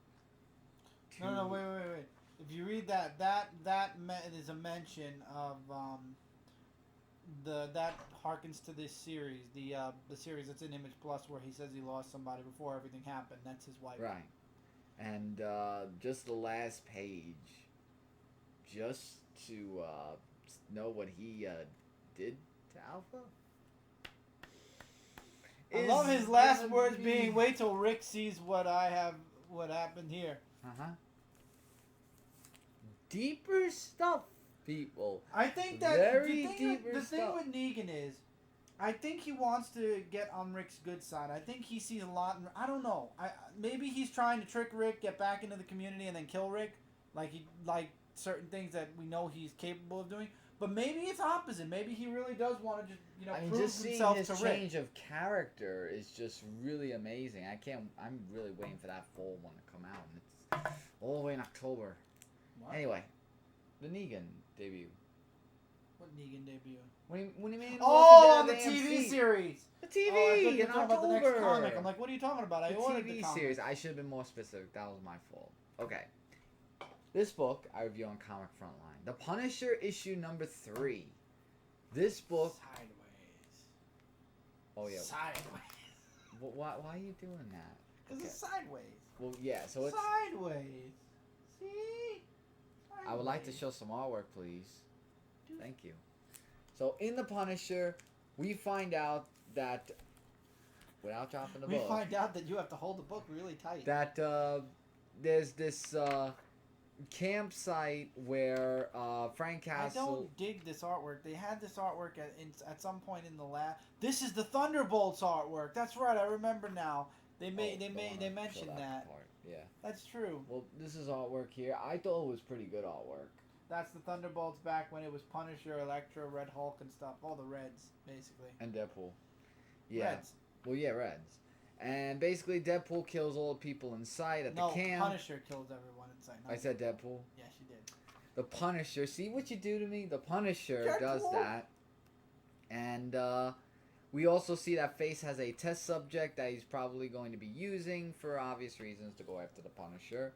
to... No, wait. If you read that is a mention of that harkens to this series, the series that's in Image Plus, where he says he lost somebody before everything happened. That's his wife. Right. And just the last page, just to know what he did to Alpha. I love his last words being, "Wait till Rick sees what happened here." Deeper stuff, people. I think that Very the thing deeper with stuff. Negan is, I think he wants to get on Rick's good side. I think he sees a lot. I don't know. Maybe he's trying to trick Rick, get back into the community, and then kill Rick, like certain things that we know he's capable of doing. But maybe it's opposite. Maybe he really does want to just prove just seeing himself his to Rick. change of character is just really amazing. I'm really waiting for that fall one to come out, and it's all the way in October. What? Anyway, the Negan debut. What Negan debut? When he made on the TV series. The TV Oh, I thought you were in talking October. about the next comic. I'm like, what are you talking about? I The ordered the TV comic. series. I should have been more specific. That was my fault. Okay. This book I review on Comic Frontline. The Punisher issue number 3. This book. Sideways. Oh yeah. Sideways. Why are you doing that? Because it's sideways. Well, yeah. So it's. Sideways. See. Sideways. I would like to show some artwork, please. Thank you. So in the Punisher, we find out that, without dropping the book, we find out that you have to hold the book really tight. That there's this campsite where Frank Castle. I don't dig this artwork. They had this artwork at some point in the last. This is the Thunderbolts artwork. That's right. I remember now. They mentioned that. Part. Yeah. That's true. Well, this is artwork here. I thought it was pretty good artwork. That's the Thunderbolts back when it was Punisher, Elektra, Red Hulk, and stuff. All the Reds, basically. And Deadpool. Yeah. Reds. Well, yeah, Reds. And basically, Deadpool kills all the people in sight at the camp. No, Punisher kills everyone in sight. I said Deadpool? Yes, you did. The Punisher. See what you do to me? The Punisher does that. And we also see that Face has a test subject that he's probably going to be using for obvious reasons to go after the Punisher.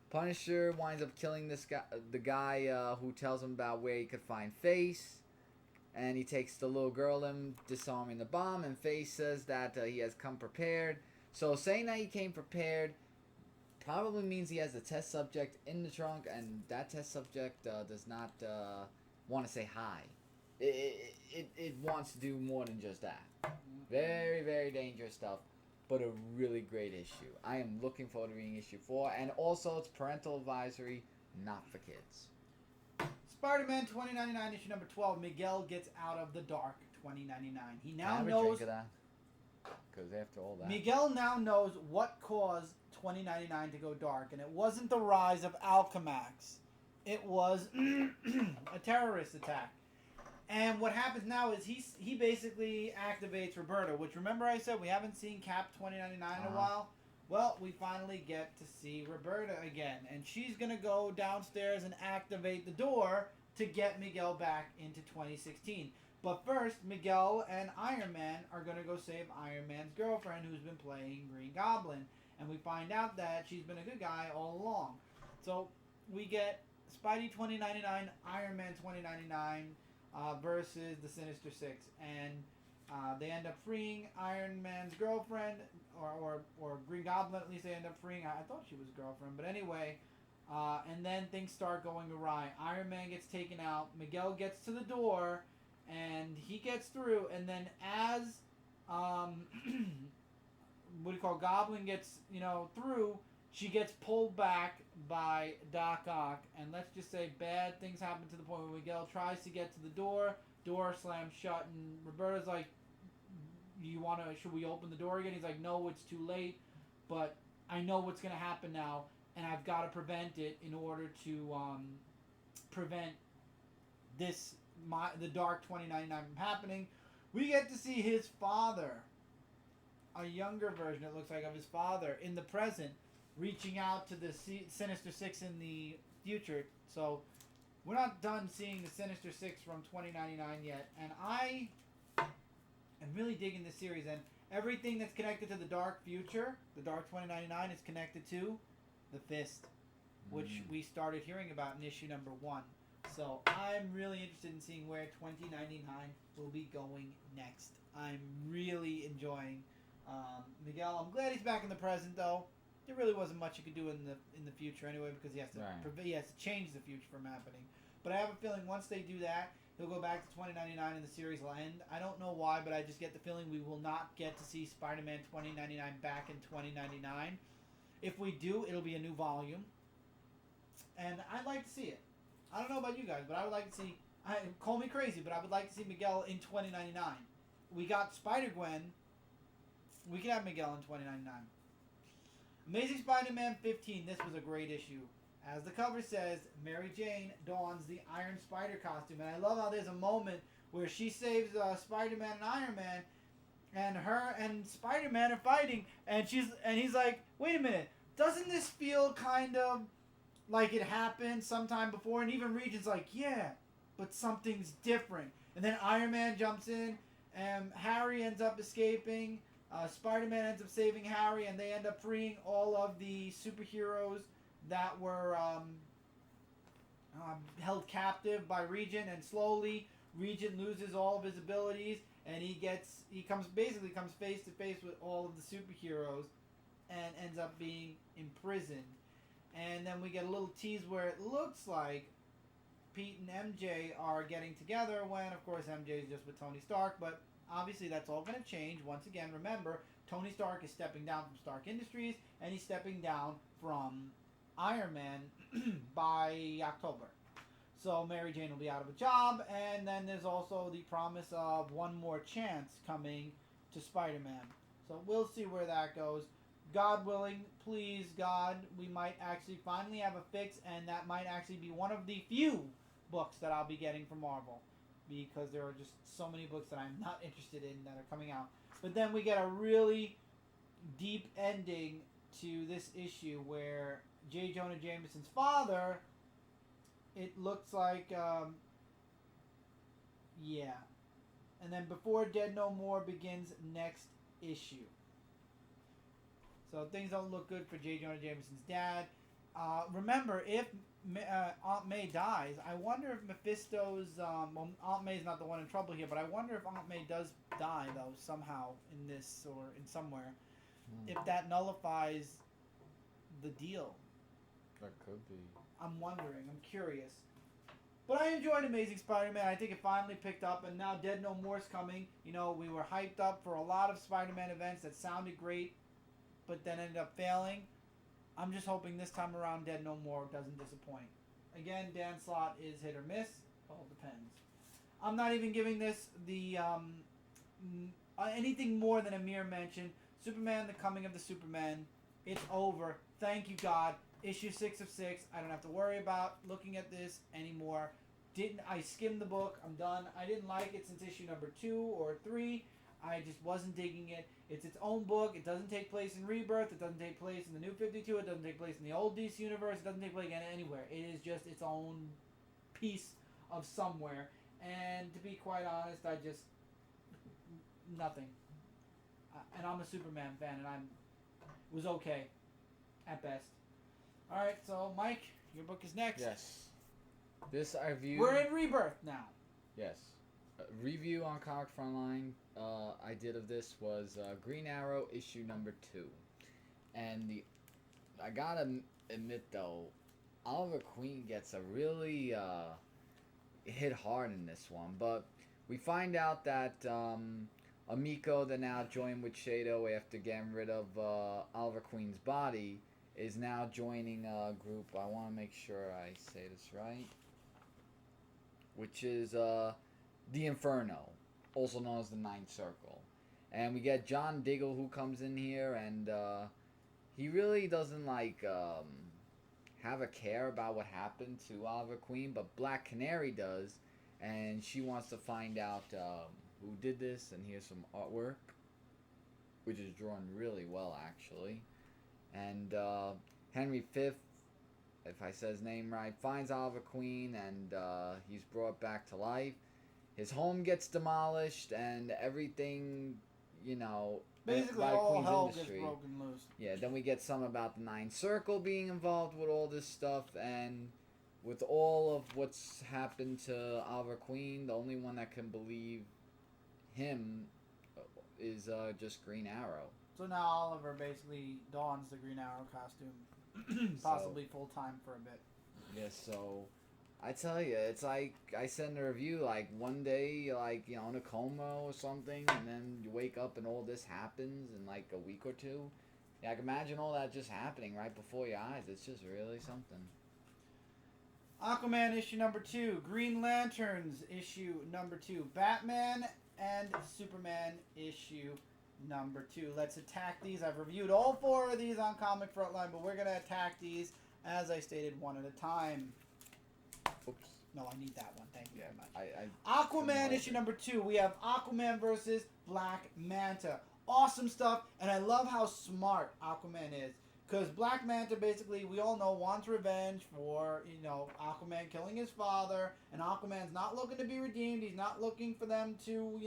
Punisher winds up killing the guy who tells him about where he could find Face, and he takes the little girl and disarming the bomb, and Face says that he has come prepared. So saying that he came prepared probably means he has a test subject in the trunk, and that test subject does not want to say hi. It wants to do more than just that. Very, very dangerous stuff. But a really great issue. I am looking forward to reading issue 4. And also, it's parental advisory, not for kids. Spider-Man 2099, issue number 12. Miguel gets out of the dark, 2099. He now Can I have a knows... drink of that? Because after all that... Miguel now knows what caused 2099 to go dark. And it wasn't the rise of Alchemax. It was a terrorist attack. And what happens now is he basically activates Roberta, which remember I said we haven't seen Cap 2099 in a while? Well, we finally get to see Roberta again. And she's going to go downstairs and activate the door to get Miguel back into 2016. But first, Miguel and Iron Man are going to go save Iron Man's girlfriend who's been playing Green Goblin. And we find out that she's been a good guy all along. So we get Spidey 2099, Iron Man 2099... versus the Sinister Six, and they end up freeing Iron Man's girlfriend, or Green Goblin. At least they end up freeing. I thought she was a girlfriend, but anyway. And then things start going awry. Iron Man gets taken out. Miguel gets to the door, and he gets through. And then as Goblin gets through, she gets pulled back by Doc Ock, and let's just say bad things happen to the point where Miguel tries to get to the door slams shut, and Roberta's like, should we open the door again? He's like, no, it's too late, but I know what's going to happen now, and I've got to prevent it in order to prevent the Dark 2099 from happening. We get to see his father, a younger version, it looks like, of his father in the present, reaching out to the Sinister Six in the future. So we're not done seeing the Sinister Six from 2099 yet, and I am really digging this series, and everything that's connected to the Dark Future, the Dark 2099, is connected to the Fist, which we started hearing about in issue number 1. So I'm really interested in seeing where 2099 will be going next. I'm really enjoying Miguel. I'm glad he's back in the present, though. There really wasn't much you could do in the future anyway, because he has to change the future from happening. But I have a feeling once they do that, he'll go back to 2099 and the series will end. I don't know why, but I just get the feeling we will not get to see Spider-Man 2099 back in 2099. If we do, it'll be a new volume, and I'd like to see it. I don't know about you guys, but I would like to see. Call me crazy, but I would like to see Miguel in 2099. we got Spider-Gwen. We can have Miguel in 2099. Amazing Spider-Man 15. This was a great issue. As the cover says, Mary Jane dons the Iron Spider costume. And I love how there's a moment where she saves Spider-Man and Iron Man. And her and Spider-Man are fighting. And he's like, wait a minute. Doesn't this feel kind of like it happened sometime before? And even Regent's like, yeah, but something's different. And then Iron Man jumps in. And Harry ends up escaping. Spider-Man ends up saving Harry, and they end up freeing all of the superheroes that were held captive by Regent. And slowly, Regent loses all of his abilities, and he comes face to face with all of the superheroes, and ends up being imprisoned. And then we get a little tease where it looks like Pete and MJ are getting together, when of course MJ is just with Tony Stark, but obviously that's all going to change. Once again, remember, Tony Stark is stepping down from Stark Industries, and he's stepping down from Iron Man by October. So Mary Jane will be out of a job, and then there's also the promise of one more chance coming to Spider-Man. So we'll see where that goes. God willing, please God, we might actually finally have a fix, and that might actually be one of the few books that I'll be getting from Marvel, because there are just so many books that I'm not interested in that are coming out. But then we get a really deep ending to this issue where J. Jonah Jameson's father, it looks like, yeah. And then Before Dead No More begins next issue. So things don't look good for J. Jonah Jameson's dad. Remember, if Aunt May dies, I wonder if Mephisto's... well, Aunt May's not the one in trouble here, but I wonder if Aunt May does die, though, somehow in this or in somewhere. If that nullifies the deal. That could be. I'm wondering. I'm curious. But I enjoyed Amazing Spider-Man. I think it finally picked up, and now Dead No More's coming. You know, we were hyped up for a lot of Spider-Man events that sounded great, but then ended up failing. I'm just hoping this time around Dead No More doesn't disappoint. Again, Dan Slott is hit or miss. All depends. I'm not even giving this the anything more than a mere mention. Superman, The Coming of the Supermen. It's over. Thank you, God. Issue 6 of 6. I don't have to worry about looking at this anymore. I skimmed the book. I'm done. I didn't like it since issue number 2 or 3. I just wasn't digging it. It's its own book. It doesn't take place in Rebirth. It doesn't take place in the New 52. It doesn't take place in the old DC universe. It doesn't take place anywhere. It is just its own piece of somewhere. And to be quite honest, nothing. And I'm a Superman fan, and it was okay at best. All right, so Mike, your book is next. Yes. This I reviewed. We're in Rebirth now. Yes. Review on Comic Frontline I did of this was Green Arrow issue number 2, and I gotta admit though, Oliver Queen gets a really hit hard in this one, but we find out that Amico, that now joined with Shadow after getting rid of Oliver Queen's body, is now joining a group. I want to make sure I say this right, which is the Inferno, also known as the Ninth Circle. And we get John Diggle, who comes in here, and he really doesn't have a care about what happened to Oliver Queen, but Black Canary does, and she wants to find out who did this. And here's some artwork, which is drawn really well actually. And Henry V, if I say his name right, finds Oliver Queen, and he's brought back to life. His home gets demolished, and everything, basically by all Queen's hell industry. gets broken loose. Yeah, then we get some about the Ninth Circle being involved with all this stuff, and with all of what's happened to Oliver Queen, the only one that can believe him is just Green Arrow. So now Oliver basically dons the Green Arrow costume, possibly full-time for a bit. Yeah, so I tell you, it's like I said in the review, one day you're in a coma or something, and then you wake up and all this happens in a week or two. Yeah, I can imagine all that just happening right before your eyes. It's just really something. Aquaman issue number 2, Green Lanterns issue number 2, Batman and Superman issue number 2. Let's attack these. I've reviewed all 4 of these on Comic Frontline, but we're going to attack these, as I stated, one at a time. Oops. No, I need that one. Thank you very much. Aquaman issue number 2. We have Aquaman versus Black Manta. Awesome stuff, and I love how smart Aquaman is. Because Black Manta, basically, we all know, wants revenge for, Aquaman killing his father. And Aquaman's not looking to be redeemed. He's not looking for them to,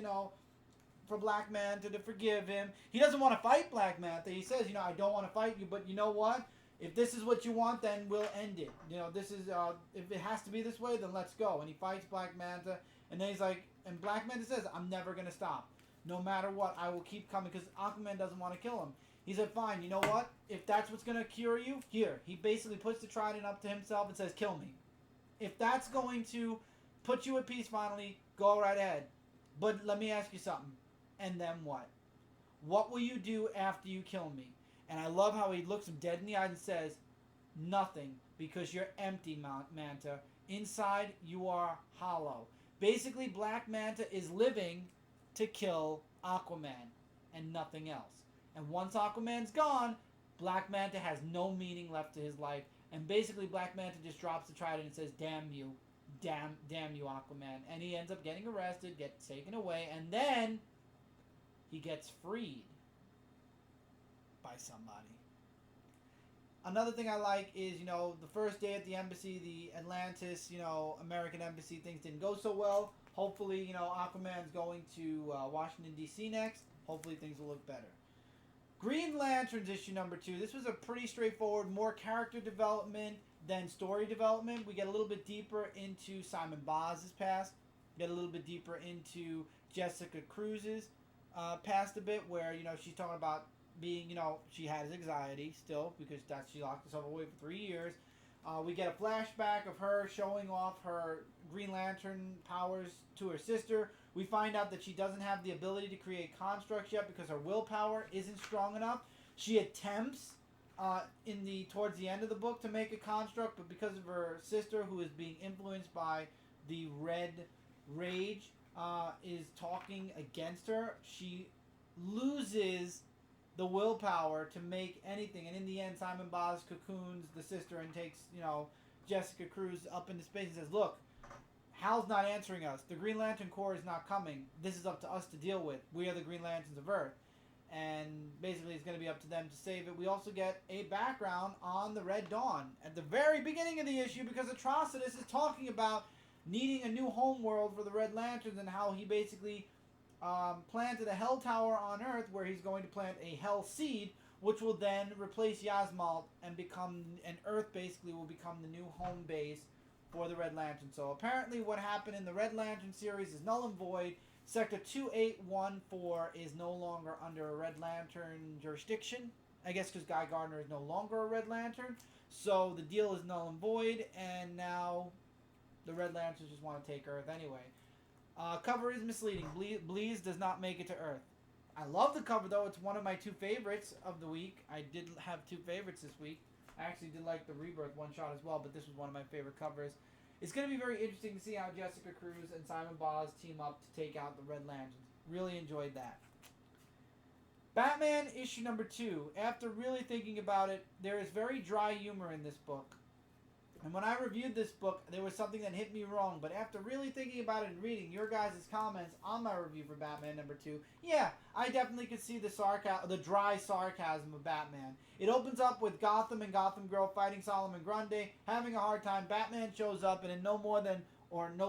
for Black Manta to forgive him. He doesn't want to fight Black Manta. He says, I don't want to fight you, but you know what? If this is what you want, then we'll end it. This is, if it has to be this way, then let's go. And he fights Black Manta. And then he's like, and Black Manta says, I'm never going to stop. No matter what, I will keep coming, because Aquaman doesn't want to kill him. He said, fine, you know what? If that's what's going to cure you, here. He basically puts the trident up to himself and says, kill me. If that's going to put you at peace finally, go right ahead. But let me ask you something. And then what? What will you do after you kill me? And I love how he looks him dead in the eyes and says, nothing, because you're empty, Manta. Inside, you are hollow. Basically, Black Manta is living to kill Aquaman and nothing else. And once Aquaman's gone, Black Manta has no meaning left to his life. And basically, Black Manta just drops the trident and says, damn you. Damn you, Aquaman. And he ends up getting arrested, gets taken away, and then he gets freed by somebody. Another thing I like is, the first day at the embassy, the Atlantis, American embassy, things didn't go so well. Hopefully, Aquaman's going to Washington, D.C. next. Hopefully things will look better. Green Lanterns issue number 2. This was a pretty straightforward, more character development than story development. We get a little bit deeper into Simon Baz's past. Get a little bit deeper into Jessica Cruz's past a bit, where, she's talking about being, she has anxiety still, because she locked herself away for 3 years. We get a flashback of her showing off her Green Lantern powers to her sister. We find out that she doesn't have the ability to create constructs yet because her willpower isn't strong enough. She attempts towards the end of the book to make a construct, but because of her sister, who is being influenced by the Red Rage, is talking against her, she loses the willpower to make anything. And in the end, Simon Baz cocoons the sister and takes, Jessica Cruz up into space and says, look, Hal's not answering us. The Green Lantern Corps is not coming. This is up to us to deal with. We are the Green Lanterns of Earth. And basically it's going to be up to them to save it. We also get a background on the Red Dawn at the very beginning of the issue, because Atrocitus is talking about needing a new home world for the Red Lanterns, and how he basically planted a Hell Tower on Earth, where he's going to plant a Hell Seed, which will then replace Yasmalt and Earth basically will become the new home base for the Red Lantern. So apparently what happened in the Red Lantern series is null and void. Sector 2814 is no longer under a Red Lantern jurisdiction, I guess, because Guy Gardner is no longer a Red Lantern. So the deal is null and void, and now the Red Lanterns just want to take Earth anyway. Cover is misleading. Bleez does not make it to Earth. I love the cover, though. It's one of my 2 favorites of the week. I did have 2 favorites this week. I actually did like the Rebirth one-shot as well, but this was one of my favorite covers. It's going to be very interesting to see how Jessica Cruz and Simon Baz team up to take out the Red Lanterns. Really enjoyed that. Batman issue number 2. After really thinking about it, there is very dry humor in this book. And when I reviewed this book, there was something that hit me wrong. But after really thinking about it and reading your guys' comments on my review for Batman number 2, yeah, I definitely could see the dry sarcasm of Batman. It opens up with Gotham and Gotham Girl fighting Solomon Grundy, having a hard time. Batman shows up, and in no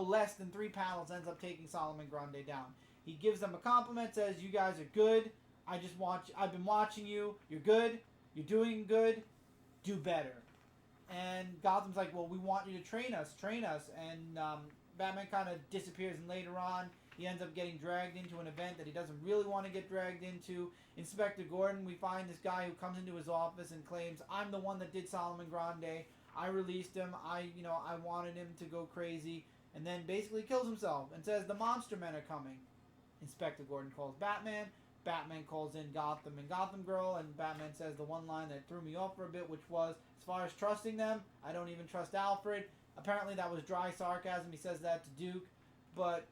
less than 3 panels ends up taking Solomon Grundy down. He gives them a compliment, says, "You guys are good. I've been watching you. You're good. You're doing good. Do better." And Gotham's like, well, we want you to train us. And Batman kind of disappears, and later on, he ends up getting dragged into an event that he doesn't really want to get dragged into. Inspector Gordon, we find this guy who comes into his office and claims, I'm the one that did Solomon Grundy. I released him. I wanted him to go crazy. And then basically kills himself and says the Monster Men are coming. Inspector Gordon calls Batman. Batman calls in Gotham and Gotham Girl, and Batman says the one line that threw me off for a bit, which was, as far as trusting them, I don't even trust Alfred. Apparently that was dry sarcasm. He says that to Duke, but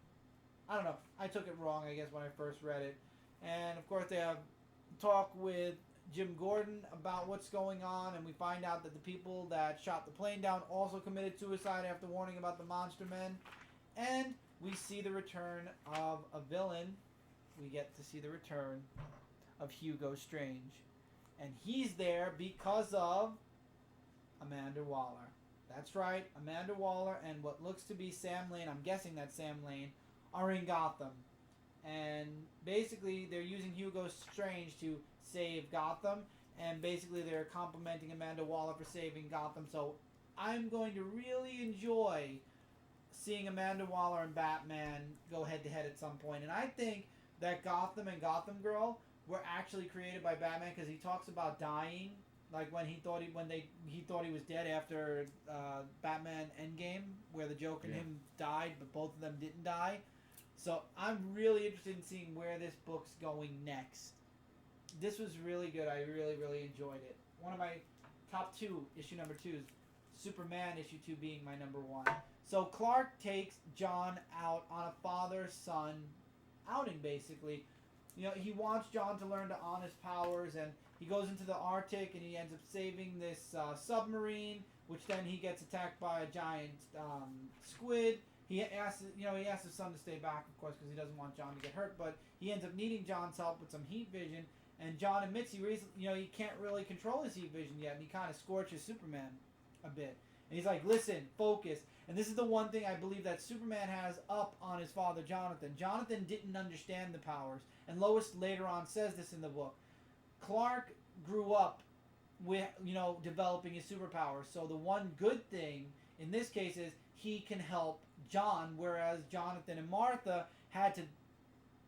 I don't know. I took it wrong, I guess, when I first read it. And of course, they have talk with Jim Gordon about what's going on, and we find out that the people that shot the plane down also committed suicide after warning about the monster men. And we see the return of a villain. We get to see the return of Hugo Strange. And he's there because of Amanda Waller. That's right, Amanda Waller and what looks to be Sam Lane, I'm guessing that's Sam Lane, are in Gotham. And basically they're using Hugo Strange to save Gotham, and basically they're complimenting Amanda Waller for saving Gotham. So I'm going to really enjoy seeing Amanda Waller and Batman go head to head at some point. And I think that Gotham and Gotham Girl were actually created by Batman, because he talks about dying, like when he thought he was dead after Batman Endgame, where the Joker and him died, but both of them didn't die. So I'm really interested in seeing where this book's going next. This was really good. I really, really enjoyed it. One of my top two, issue number 2, is Superman issue 2 being my number 1. So Clark takes John out on a father-son outing, basically. You know, he wants John to learn to own his powers, and he goes into the Arctic, and he ends up saving this submarine, which then he gets attacked by a giant squid. He asks his son to stay back, of course, because he doesn't want John to get hurt, but he ends up needing John's help with some heat vision, and John admits he can't really control his heat vision yet, and he kind of scorches Superman a bit. And he's like, listen, focus. And this is the one thing I believe that Superman has up on his father, Jonathan. Jonathan didn't understand the powers, and Lois later on says this in the book. Clark grew up with, developing his superpowers. So the one good thing in this case is he can help John, whereas Jonathan and Martha had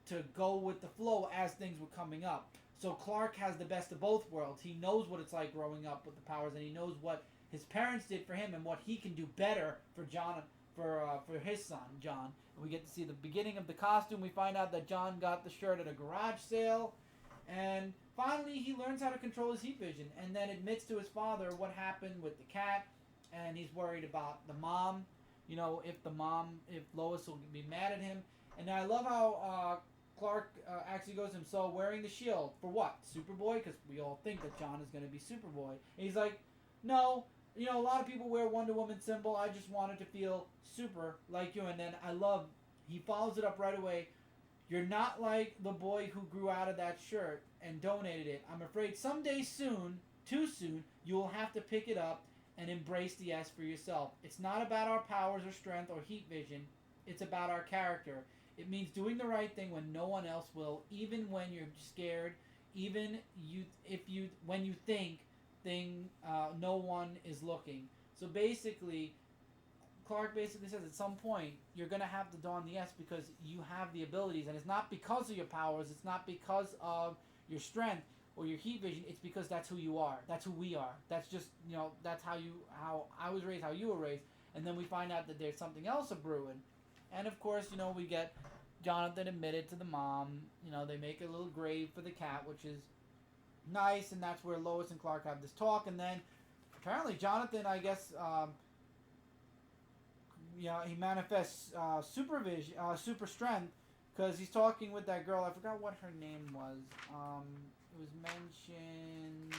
to go with the flow as things were coming up. So Clark has the best of both worlds. He knows what it's like growing up with the powers, and he knows what his parents did for him and what he can do better for John, for his son, John. And we get to see the beginning of the costume. We find out that John got the shirt at a garage sale. And finally, he learns how to control his heat vision, and then admits to his father what happened with the cat, and he's worried about the mom. If Lois will be mad at him. And I love how Clark actually goes to him, so wearing the shield, for what? Superboy? Because we all think that John is going to be Superboy. And he's like, no, a lot of people wear Wonder Woman symbol. I just wanted to feel super like you. And then he follows it up right away. You're not like the boy who grew out of that shirt and donated it. I'm afraid someday soon, too soon, you will have to pick it up and embrace the S for yourself. It's not about our powers or strength or heat vision. It's about our character. It means doing the right thing when no one else will, even when you're scared, even when you think no one is looking. So basically, Clark basically says at some point you're going to have to don the S because you have the abilities, and it's not because of your powers, it's not because of your strength or your heat vision, it's because that's who you are. That's who we are. That's just, that's how I was raised, how you were raised. And then we find out that there's something else a brewing. And of course, we get Jonathan admitted to the mom. They make a little grave for the cat, which is nice, and that's where Lois and Clark have this talk. And then apparently Jonathan, I guess, he manifests super strength, because he's talking with that girl. I forgot what her name was. It was mentioned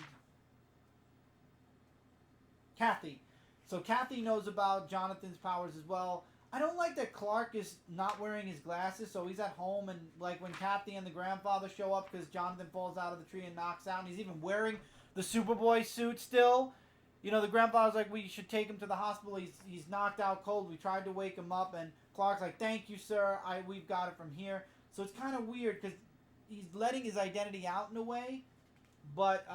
Kathy. So Kathy knows about Jonathan's powers as well. I don't like that Clark is not wearing his glasses, so he's at home, and like when Kathy and the grandfather show up because Jonathan falls out of the tree and knocks out, and he's even wearing the Superboy suit still. The grandfather's like, we should take him to the hospital. He's knocked out cold. We tried to wake him up, and Clark's like, thank you, sir. We've got it from here. So it's kind of weird because he's letting his identity out in a way, but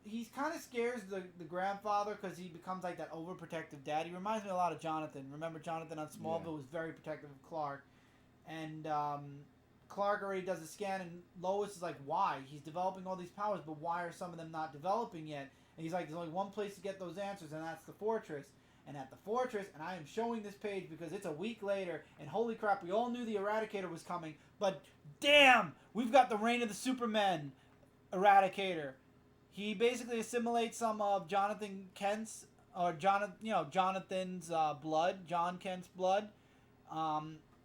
he kind of scares the grandfather because he becomes like that overprotective dad. He reminds me a lot of Jonathan. Remember Jonathan on Smallville was very protective of Clark, and Clark already does a scan, and Lois is like, why? He's developing all these powers, but why are some of them not developing yet? And he's like, there's only one place to get those answers, and that's the fortress. And at the fortress, and I am showing this page because it's a week later, and holy crap, we all knew the Eradicator was coming, but damn, we've got the Reign of the Supermen Eradicator. He basically assimilates some of Jonathan's blood, John Kent's blood.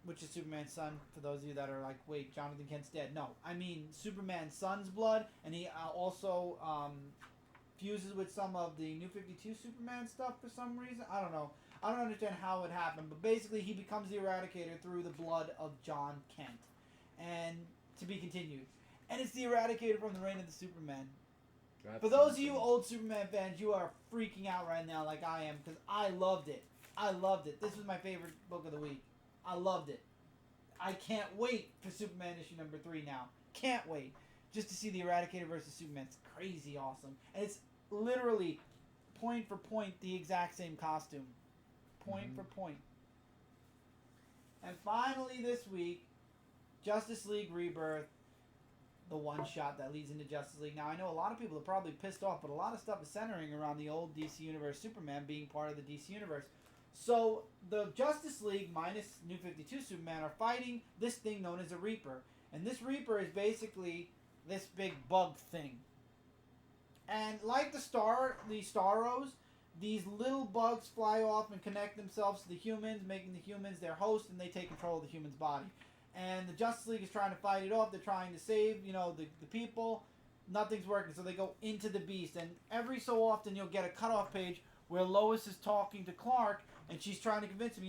which is Superman's son. For those of you that are like, wait, Jonathan Kent's dead. No, I mean Superman's son's blood, and he also fuses with some of the New 52 Superman stuff for some reason. I don't know. I don't understand how it happened, but basically he becomes the Eradicator through the blood of John Kent. And to be continued. And it's the Eradicator from the Reign of the Supermen. For those of you old Superman fans, you are freaking out right now like I am, because I loved it. I loved it. This was my favorite book of the week. I loved it. I can't wait for Superman issue number 3 now. Can't wait. Just to see the Eradicator versus Superman. It's crazy awesome. And it's literally, point for point, the exact same costume. Point for point. And finally this week, Justice League Rebirth. The one shot that leads into Justice League. Now, I know a lot of people are probably pissed off, but a lot of stuff is centering around the old DC Universe Superman being part of the DC Universe. So, the Justice League minus New 52 Superman are fighting this thing known as a Reaper. And this Reaper is basically this big bug thing. And like the Starros, these little bugs fly off and connect themselves to the humans, making the humans their host, and they take control of the human's body. And the Justice League is trying to fight it off. They're trying to save, the people. Nothing's working, so they go into the Beast. And every so often you'll get a cutoff page where Lois is talking to Clark, and she's trying to convince him,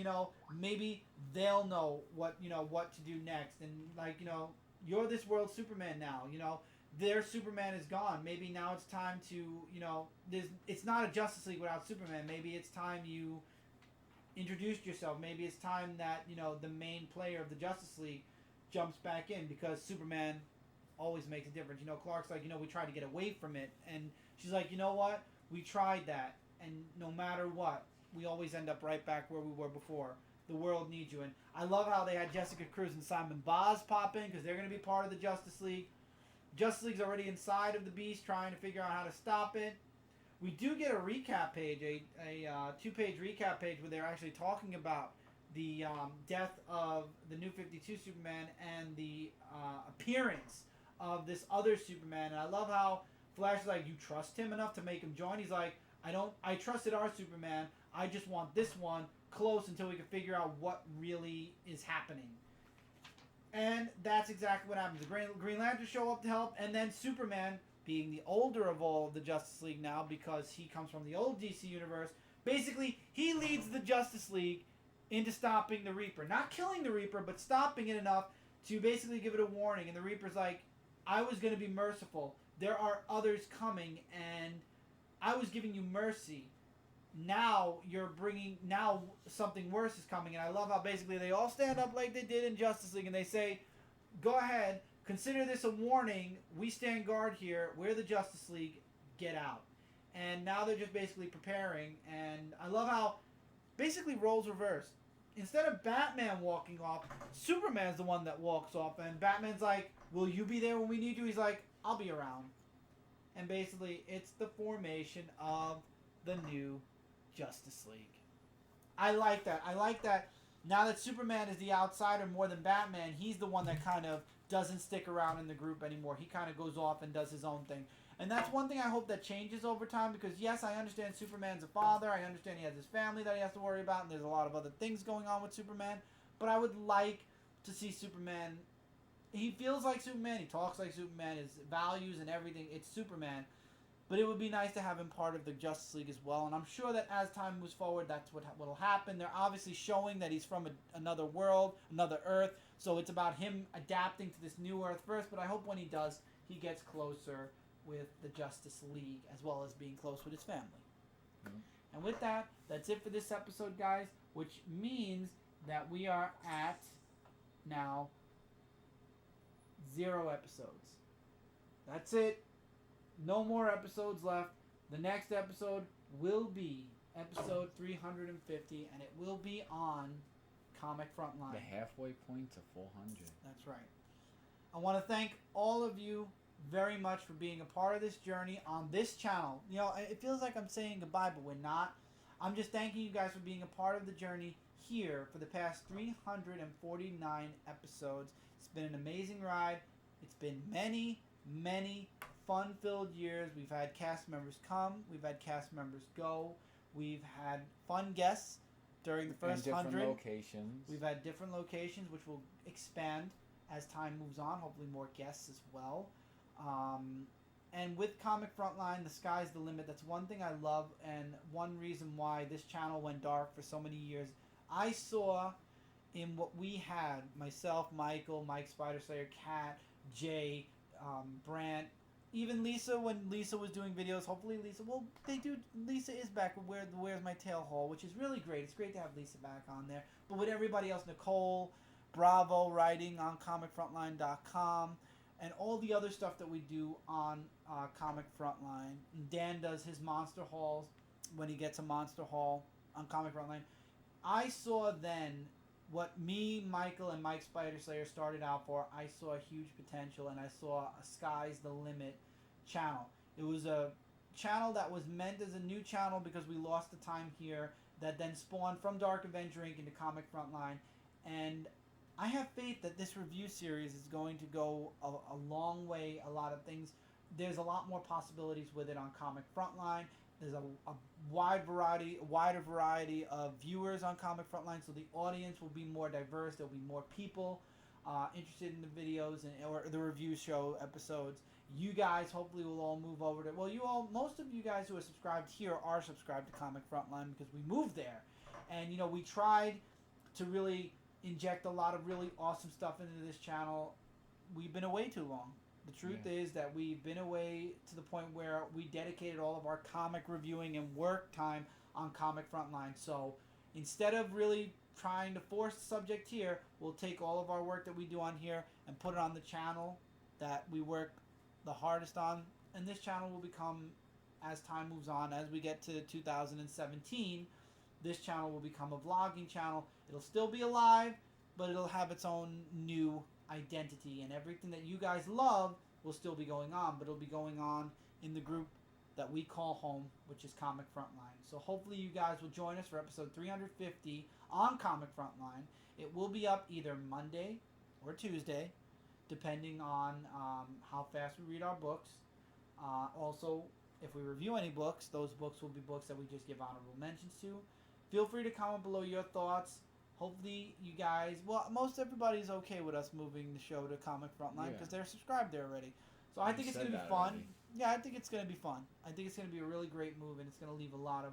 maybe they'll know what to do next. And, you're this world's Superman now, their Superman is gone. Maybe now it's time to, it's not a Justice League without Superman. Maybe it's time you introduced yourself. Maybe it's time that, the main player of the Justice League jumps back in, because Superman always makes a difference. Clark's like, we tried to get away from it. And she's like, you know what? We tried that. And no matter what, we always end up right back where we were before. The world needs you. And I love how they had Jessica Cruz and Simon Baz pop in, because they're going to be part of the Justice League. Justice League's already inside of the Beast, trying to figure out how to stop it. We do get a recap page, a 2-page recap page, where they're actually talking about the death of the New 52 Superman and the appearance of this other Superman. And I love how Flash is like, you trust him enough to make him join? He's like, I trusted our Superman. I just want this one close until we can figure out what really is happening. And that's exactly what happens. The Green Lantern show up to help, and then Superman, being the older of all of the Justice League now, because he comes from the old DC universe, basically he leads the Justice League into stopping the Reaper. Not killing the Reaper, but stopping it enough to basically give it a warning. And the Reaper's like, I was going to be merciful. There are others coming, and I was giving you mercy. Now something worse is coming. And I love how basically they all stand up like they did in Justice League, and they say, go ahead, consider this a warning. We stand guard here. We're the Justice League. Get out. And now they're just basically preparing. And I love how basically roles reversed. Instead of Batman walking off, Superman's the one that walks off. And Batman's like, will you be there when we need you? He's like, I'll be around. And basically, it's the formation of the new Justice League. I like that. I like that now that Superman is the outsider more than Batman, he's the one that kind of doesn't stick around in the group anymore. He kind of goes off and does his own thing. And that's one thing I hope that changes over time, because yes, I understand Superman's a father. I understand he has his family that he has to worry about, and there's a lot of other things going on with Superman. But I would like to see Superman. He feels like Superman. He talks like Superman. His values and everything. It's Superman. But it would be nice to have him part of the Justice League as well. And I'm sure that as time moves forward, that's what will happen. They're obviously showing that he's from another world, another Earth. So it's about him adapting to this new Earth first. But I hope when he does, he gets closer with the Justice League, as well as being close with his family. Mm-hmm. And with that, that's it for this episode, guys. Which means that we are at now 0 episodes. That's it. No more episodes left. The next episode will be episode 350, and it will be on Comic Frontline. The halfway point to 400. That's right. I want to thank all of you very much for being a part of this journey on this channel. It feels like I'm saying goodbye, but we're not. I'm just thanking you guys for being a part of the journey here for the past 349 episodes. It's been an amazing ride. It's been many, many fun-filled years. We've had cast members come. We've had cast members go. We've had fun guests during the And first different 100. locations. We've had different locations, which will expand as time moves on. Hopefully, more guests as well. And with Comic Frontline, the sky's the limit. That's one thing I love, and one reason why this channel went dark for so many years. I saw in what we had, myself, Michael, Mike Spider Slayer, Kat, Jay, Brant, even Lisa, when Lisa was doing videos. Hopefully Lisa, well, Lisa is back with Where's My Tail haul, which is really great. It's great to have Lisa back on there. But with everybody else, Nicole, Bravo, writing on comicfrontline.com, and all the other stuff that we do on Comic Frontline. Dan does his monster hauls when he gets a monster haul on Comic Frontline. I saw then what me, Michael, and Mike Spider Slayer started out for. I saw a huge potential, and I saw a Sky's the Limit channel. It was a channel that was meant as a new channel because we lost the time here, that then spawned from Dark Avenger Inc. into Comic Frontline. And I have faith that this review series is going to go a long way, a lot of things. There's a lot more possibilities with it on Comic Frontline. There's a wider variety of viewers on Comic Frontline, so the audience will be more diverse. There'll be more people interested in the videos or the review show episodes. You guys hopefully will all move over to, most of you guys who are subscribed here are subscribed to Comic Frontline because we moved there. And, we tried to really inject a lot of really awesome stuff into this channel. We've been away too long. The truth is that we've been away to the point where we dedicated all of our comic reviewing and work time on Comic Frontline. So instead of really trying to force the subject here, we'll take all of our work that we do on here and put it on the channel that we work the hardest on. And this channel will become, as time moves on, as we get to 2017, this channel will become a vlogging channel. It'll still be alive, but it'll have its own new identity, and everything that you guys love will still be going on, but it'll be going on in the group that we call home, which is Comic Frontline. So hopefully you guys will join us for episode 350 on Comic Frontline. It will be up either Monday or Tuesday, depending on how fast we read our books. Also, if we review any books, those books will be books that we just give honorable mentions to. Feel free to comment below your thoughts. Hopefully you guys, most everybody's okay with us moving the show to Comic Frontline because they're subscribed there already. So I think it's going to be fun. Already. Yeah, I think it's going to be fun. I think it's going to be a really great move, and it's going to leave a lot of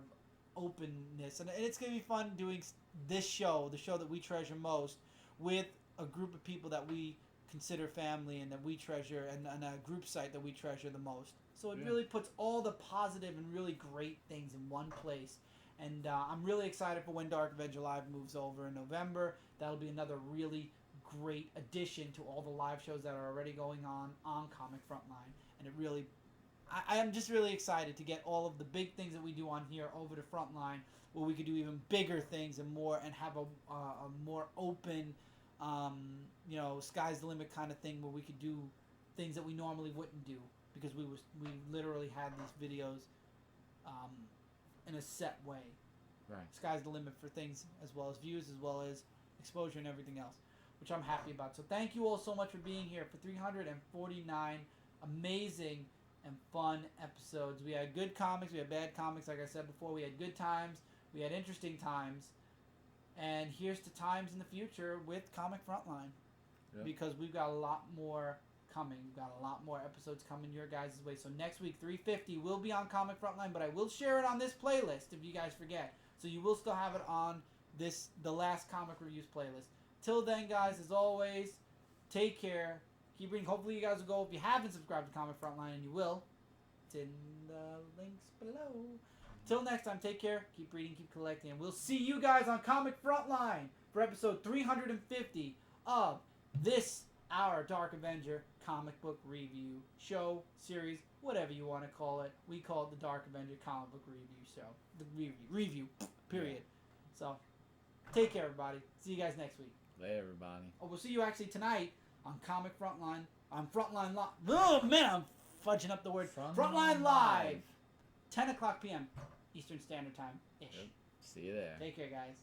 openness. And it's going to be fun doing this show, the show that we treasure most, with a group of people that we consider family and that we treasure, and a group site that we treasure the most. So it really puts all the positive and really great things in one place. And I'm really excited for when Dark Avenger Live moves over in November. That'll be another really great addition to all the live shows that are already going on Comic Frontline. And it really, I am just really excited to get all of the big things that we do on here over to Frontline, where we could do even bigger things and more, and have a more open, sky's the limit kind of thing, where we could do things that we normally wouldn't do, because we literally had these videos in a set way. Right. Sky's the limit for things, as well as views, as well as exposure and everything else, which I'm happy about. So thank you all so much for being here for 349 amazing and fun episodes. We had good comics, we had bad comics, like I said before. We had good times, we had interesting times, and here's to times in the future with Comic Frontline. Yep. Because we've got a lot more coming. We've got a lot more episodes coming your guys' way. So next week, 350, will be on Comic Frontline, but I will share it on this playlist if you guys forget. So you will still have it on the last comic reviews playlist. Till then, guys, as always, take care. Keep reading. Hopefully you guys will go, if you haven't subscribed to Comic Frontline, and you will, it's in the links below. Till next time, take care. Keep reading, keep collecting, and we'll see you guys on Comic Frontline for episode 350 of this, our Dark Avenger comic book review show, series, whatever you want to call it. We call it the Dark Avenger comic book review show. The review, period. So, take care, everybody. See you guys next week. Later, everybody. Oh, we'll see you actually tonight on Comic Frontline, on Frontline Live. Oh, man, I'm fudging up the word. Frontline Live. 10 o'clock p.m. Eastern Standard Time-ish. Yep. See you there. Take care, guys.